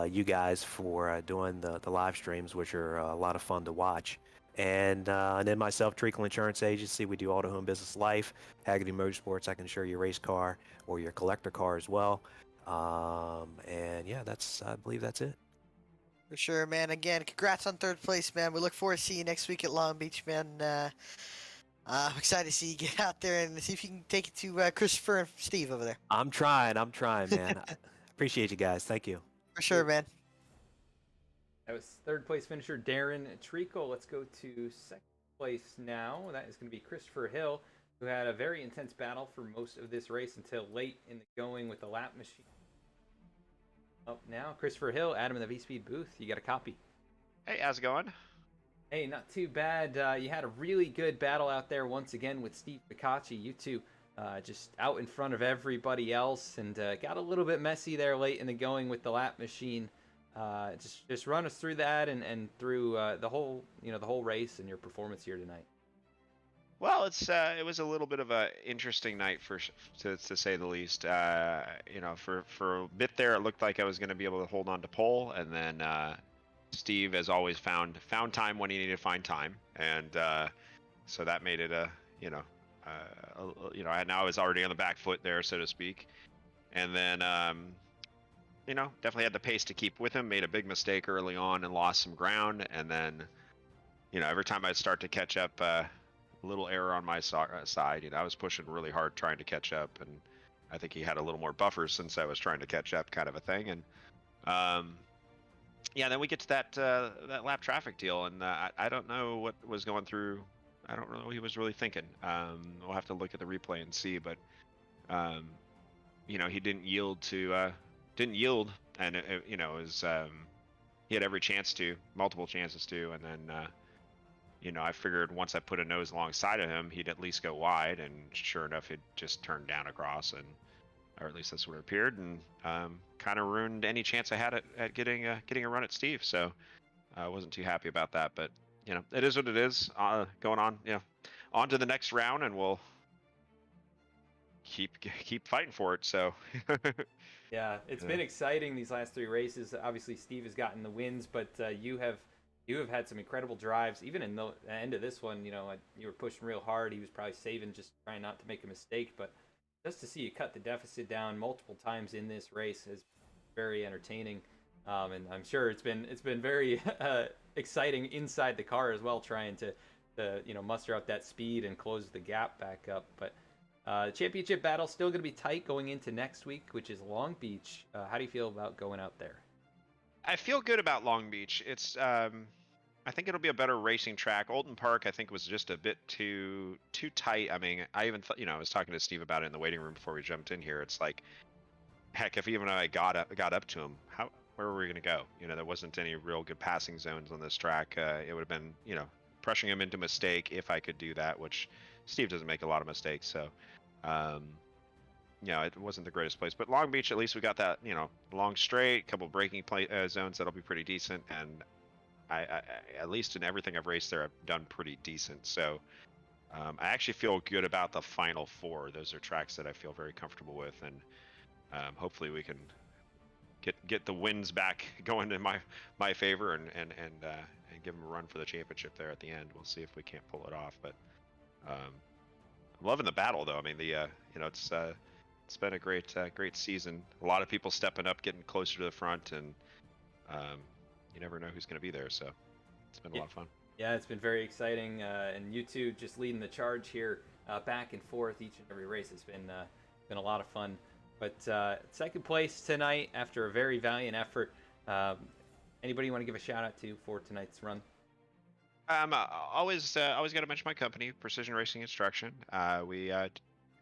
You guys for doing the live streams, which are a lot of fun to watch. And then myself, Treacle Insurance Agency. We do auto, home, business, life. Haggerty Motorsports. I can insure your race car or your collector car as well. And yeah, I believe that's it. For sure, man. Again, congrats on third place, man. We look forward to seeing you next week at Long Beach, man. I'm excited to see you get out there and see if you can take it to Christopher and Steve over there. I'm trying, man. Appreciate you guys. Thank you. For sure, man. That was third place finisher Darren Treacle. Let's go to second place now. That is going to be Christopher Hill, who had a very intense battle for most of this race until late in the going with the lap machine. Up now, Christopher Hill, Adam in the V-Speed booth. You got a copy. Hey, how's it going? Hey, not too bad. You had a really good battle out there once again with Steve Ficacci. You two just out in front of everybody else, and got a little bit messy there late in the going with the lap machine. Just run us through that and through the whole race and your performance here tonight. Well, it was a little bit of a interesting night to say the least. For a bit there, it looked like I was going to be able to hold on to pole, and then Steve, as always, found time when he needed to find time, and so that made it I was already on the back foot there, so to speak, and then definitely had the pace to keep with him. Made a big mistake early on and lost some ground, and then every time I'd start to catch up. Little error on my side. I was pushing really hard trying to catch up, and I think he had a little more buffer since I was trying to catch up, kind of a thing. And then we get to that lap traffic deal, and I don't know what was going through. I don't know what he was really thinking. We'll have to look at the replay and see, but he didn't yield, and it was he had every chance to, multiple chances to, and then. I figured once I put a nose alongside of him, he'd at least go wide, and sure enough, he'd just turned down across, or at least that's what it appeared, and kind of ruined any chance I had at getting a run at Steve. So I wasn't too happy about that, but it is what it is. Going on, on to the next round, and we'll keep fighting for it. So yeah, it's been exciting these last three races. Obviously, Steve has gotten the wins, but you have you have had some incredible drives. Even in the end of this one, you were pushing real hard. He was probably saving, just trying not to make a mistake. But just to see you cut the deficit down multiple times in this race is very entertaining. And I'm sure it's been very exciting inside the car as well, trying to muster out that speed and close the gap back up. But championship battle still going to be tight going into next week, which is Long Beach. How do you feel about going out there? I feel good about Long Beach. It's I think it'll be a better racing track. Oulton Park, I think, was just a bit too tight. I mean, I even thought, I was talking to Steve about it in the waiting room before we jumped in here. It's like, heck, if even I got up to him, where were we going to go? There wasn't any real good passing zones on this track. It would have been, pressuring him into mistake if I could do that, which Steve doesn't make a lot of mistakes. So, it wasn't the greatest place. But Long Beach, at least we got that, long straight, couple braking zones that'll be pretty decent. And I at least in everything I've raced there, I've done pretty decent. So I actually feel good about the final four. Those are tracks that I feel very comfortable with, and hopefully we can get the wins back going in my favor and give them a run for the championship there at the end. We'll see if we can't pull it off. But I'm loving the battle, though. I mean, it's been a great season. A lot of people stepping up, getting closer to the front, and you never know who's going to be there, so it's been a lot of fun. Yeah, it's been very exciting, and you two just leading the charge here, back and forth each and every race. It's been a lot of fun. But second place tonight after a very valiant effort. Anybody you want to give a shout out to for tonight's run? Always got to mention my company, Precision Racing Instruction. We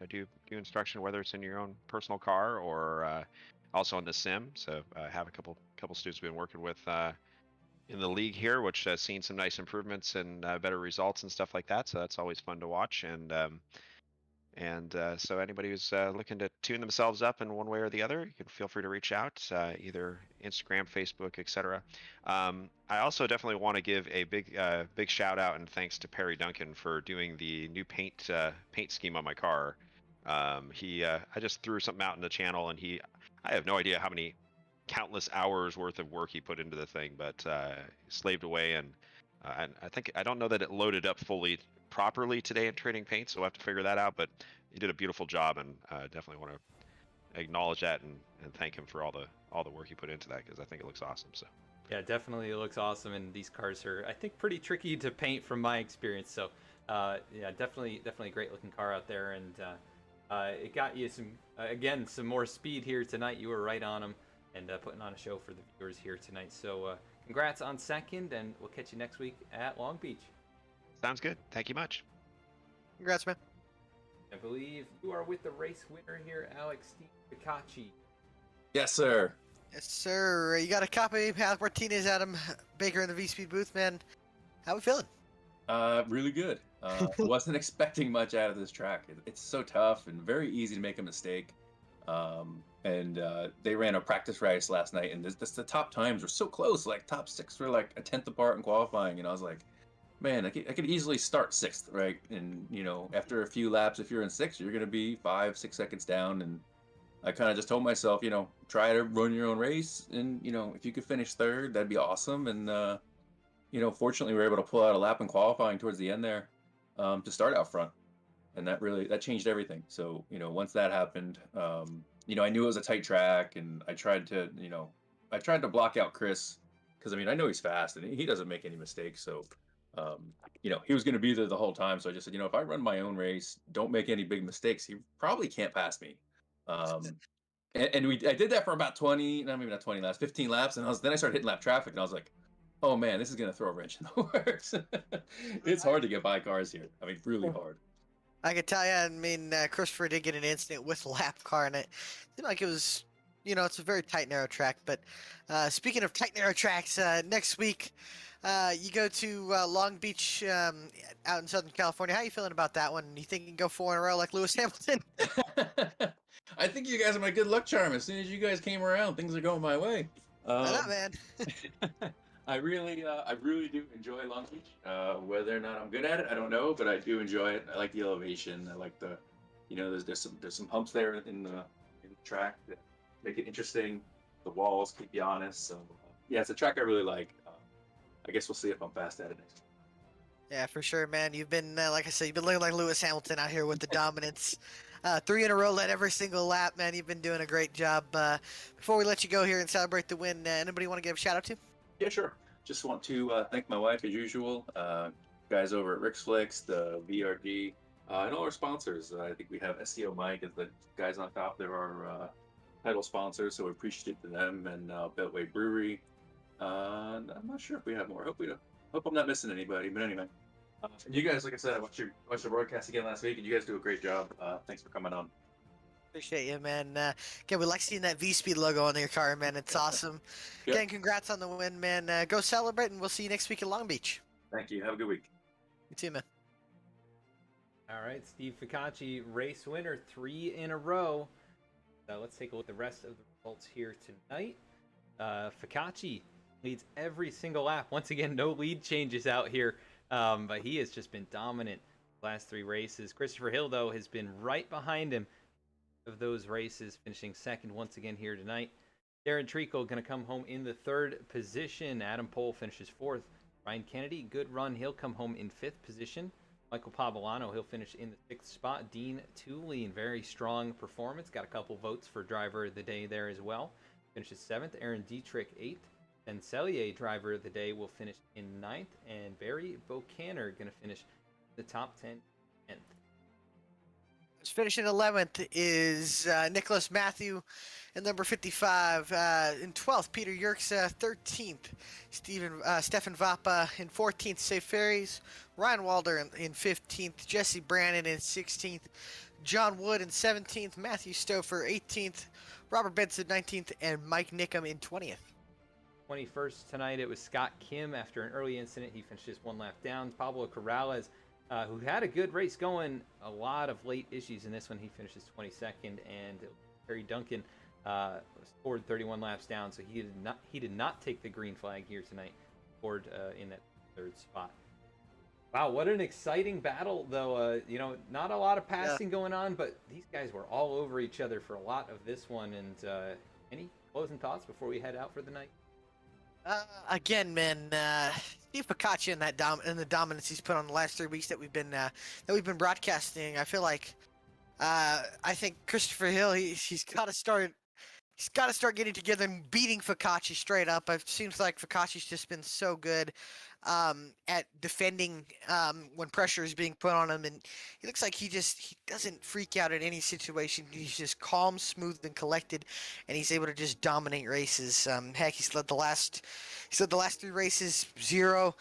do instruction, whether it's in your own personal car or also on the sim. So I have a couple students we've been working with in the league here, which has seen some nice improvements and better results and stuff like that. So that's always fun to watch. And so anybody who's looking to tune themselves up in one way or the other, you can feel free to reach out, either Instagram, Facebook, etc. I also definitely want to give a big shout out and thanks to Perry Duncan for doing the new paint scheme on my car. I just threw something out in the channel, and I have no idea how many countless hours worth of work he put into the thing, but slaved away, and I don't know that it loaded up fully properly today in trading paint, so we'll have to figure that out. But he did a beautiful job, and definitely want to acknowledge that and thank him for all the work he put into that, because I think it looks awesome. So yeah, definitely it looks awesome, and these cars are, I think, pretty tricky to paint from my experience. So yeah, definitely a great looking car out there, and it got you some more speed here tonight. You were right on them, and putting on a show for the viewers here tonight. So congrats on second, and we'll catch you next week at Long Beach. Sounds good. Thank you much. Congrats, man. I believe you are with the race winner here, Alex, Steve Ficacci. Yes, sir. Yes, sir. You got a copy of Alex Martinez, Adam Baker in the V-Speed booth, man. How we feeling? Really good. Wasn't expecting much out of this track. It's so tough and very easy to make a mistake. And they ran a practice race last night, and the top times were so close. Like top six were like a tenth apart in qualifying, and I was like, man, I could easily start sixth, right? And after a few laps, if you're in sixth, you're gonna be 5-6 seconds down. And I kind of just told myself, try to run your own race, and if you could finish third, that'd be awesome. And fortunately, we were able to pull out a lap in qualifying towards the end there to start out front, and that changed everything. So once that happened, I knew it was a tight track, and I tried to block out Chris, because I know he's fast and he doesn't make any mistakes. So he was going to be there the whole time. So I just said, if I run my own race, don't make any big mistakes, he probably can't pass me. And I did that for about 15 laps, and then I started hitting lap traffic, and I was like, oh man, this is going to throw a wrench in the works. It's hard to get by cars here. Really hard. I can tell you, Christopher did get an incident with a lap car, and it seemed like it was, it's a very tight, narrow track. But speaking of tight, narrow tracks, next week you go to Long Beach out in Southern California. How are you feeling about that one? You think you can go 4 in a row like Lewis Hamilton? I think you guys are my good luck charm. As soon as you guys came around, things are going my way. Why not, man? I really do enjoy Long Beach. Whether or not I'm good at it, I don't know, but I do enjoy it. I like the elevation. I like the, there's some humps there in the track that make it interesting. The walls keep you honest. So yeah, it's a track I really like. I guess we'll see if I'm fast at it next. Yeah, for sure, man. You've been, like I said, you've been looking like Lewis Hamilton out here with the dominance. 3 in a row, led every single lap, man. You've been doing a great job. Before we let you go here and celebrate the win, anybody want to give a shout out to? Yeah, sure. Just want to thank my wife as usual, guys over at Rick's Flicks, the VRG, and all our sponsors. I think we have SEO Mike as the guys on top. They're our title sponsors, so we appreciate to them, and Beltway Brewery. And I'm not sure if we have more. Hope I'm not missing anybody. But anyway, and you guys, like I said, I watched the broadcast again last week, and you guys do a great job. Thanks for coming on. Appreciate you, man. Again, we like seeing that V-Speed logo on your car, man. It's awesome. Yep. Again, congrats on the win, man. Go celebrate, and we'll see you next week in Long Beach. Thank you. Have a good week. You too, man. All right, Steve Ficacci, race winner, 3 in a row. Let's take a look at the rest of the results here tonight. Ficacci leads every single lap. Once again, no lead changes out here, but he has just been dominant the last 3 races. Christopher Hill, though, has been right behind him of those races, finishing second once again here tonight. Darren Treacle going to come home in the 3rd position. Adam Pohl finishes 4th. Ryan Kennedy, good run. He'll come home in 5th position. Michael Pavolano, he'll finish in the 6th spot. Dean Tulane, very strong performance. Got a couple votes for driver of the day there as well. Finishes 7th. Aaron Dietrich, 8th. Then Cellier, driver of the day, will finish in 9th. And Barry Bocaner going to finish the top 10. Finishing 11th is Nicholas Matthew in number 55. In 12th, Peter Yerkes, 13th. Stefan Vappa in 14th, Safe Ferries. Ryan Walder in 15th. Jesse Brandon in 16th. John Wood in 17th. Matthew Stouffer 18th. Robert Benson 19th. And Mike Nickham in 20th. 21st tonight, it was Scott Kim. After an early incident, he finishes 1 lap down. Pablo Corrales, who had a good race going, a lot of late issues in this one. He finishes 22nd, and Terry Duncan scored 31 laps down, so he did not take the green flag here tonight. Scored in that 3rd spot. Wow, what an exciting battle, though. Not a lot of passing going on, but these guys were all over each other for a lot of this one. And any closing thoughts before we head out for the night? Again, man, Steve Ficacci and the dominance he's put on the last 3 weeks that we've been broadcasting. I feel like, I think Christopher Hill, he's got to start getting together and beating Ficacci straight up. It seems like Ficacci's just been so good at defending when pressure is being put on him, and he looks like he doesn't freak out in any situation. He's just calm, smooth, and collected, and he's able to just dominate races. Heck, he's led the last 3 races. Zero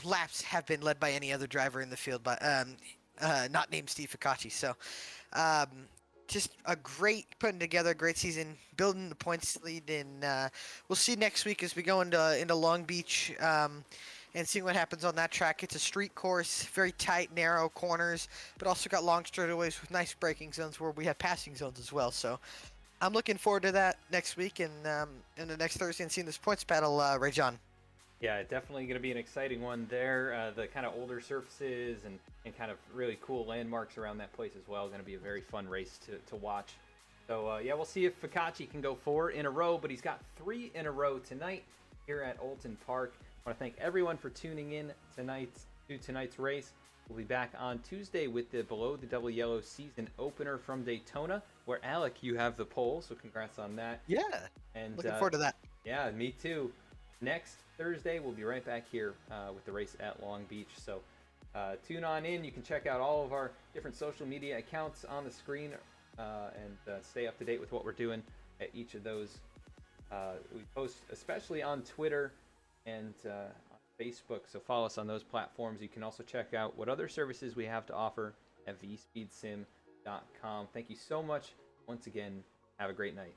laps have been led by any other driver in the field, but not named Steve Ficacci. So just putting together a great season, building the points lead, and we'll see next week as we go into Long Beach and seeing what happens on that track. It's a street course, very tight, narrow corners, but also got long straightaways with nice braking zones where we have passing zones as well. So I'm looking forward to that next week and the next Thursday and seeing this points battle, Ray John. Yeah, definitely going to be an exciting one there. The kind of older surfaces and kind of really cool landmarks around that place as well. Going to be a very fun race to watch. So, yeah, we'll see if Ficacci can go 4 in a row, but he's got 3 in a row tonight here at Oulton Park. I want to thank everyone for tuning in to tonight's race. We'll be back on Tuesday with the Below the Double Yellow season opener from Daytona, where, Alec, you have the pole, so congrats on that. Yeah, and looking forward to that. Yeah, me too. Next Thursday, we'll be right back here with the race at Long Beach. So tune on in. You can check out all of our different social media accounts on the screen and stay up to date with what we're doing at each of those. We post especially on Twitter and on Facebook, so follow us on those platforms. You can also check out what other services we have to offer at vspeedsim.com. Thank you so much. Once again, have a great night.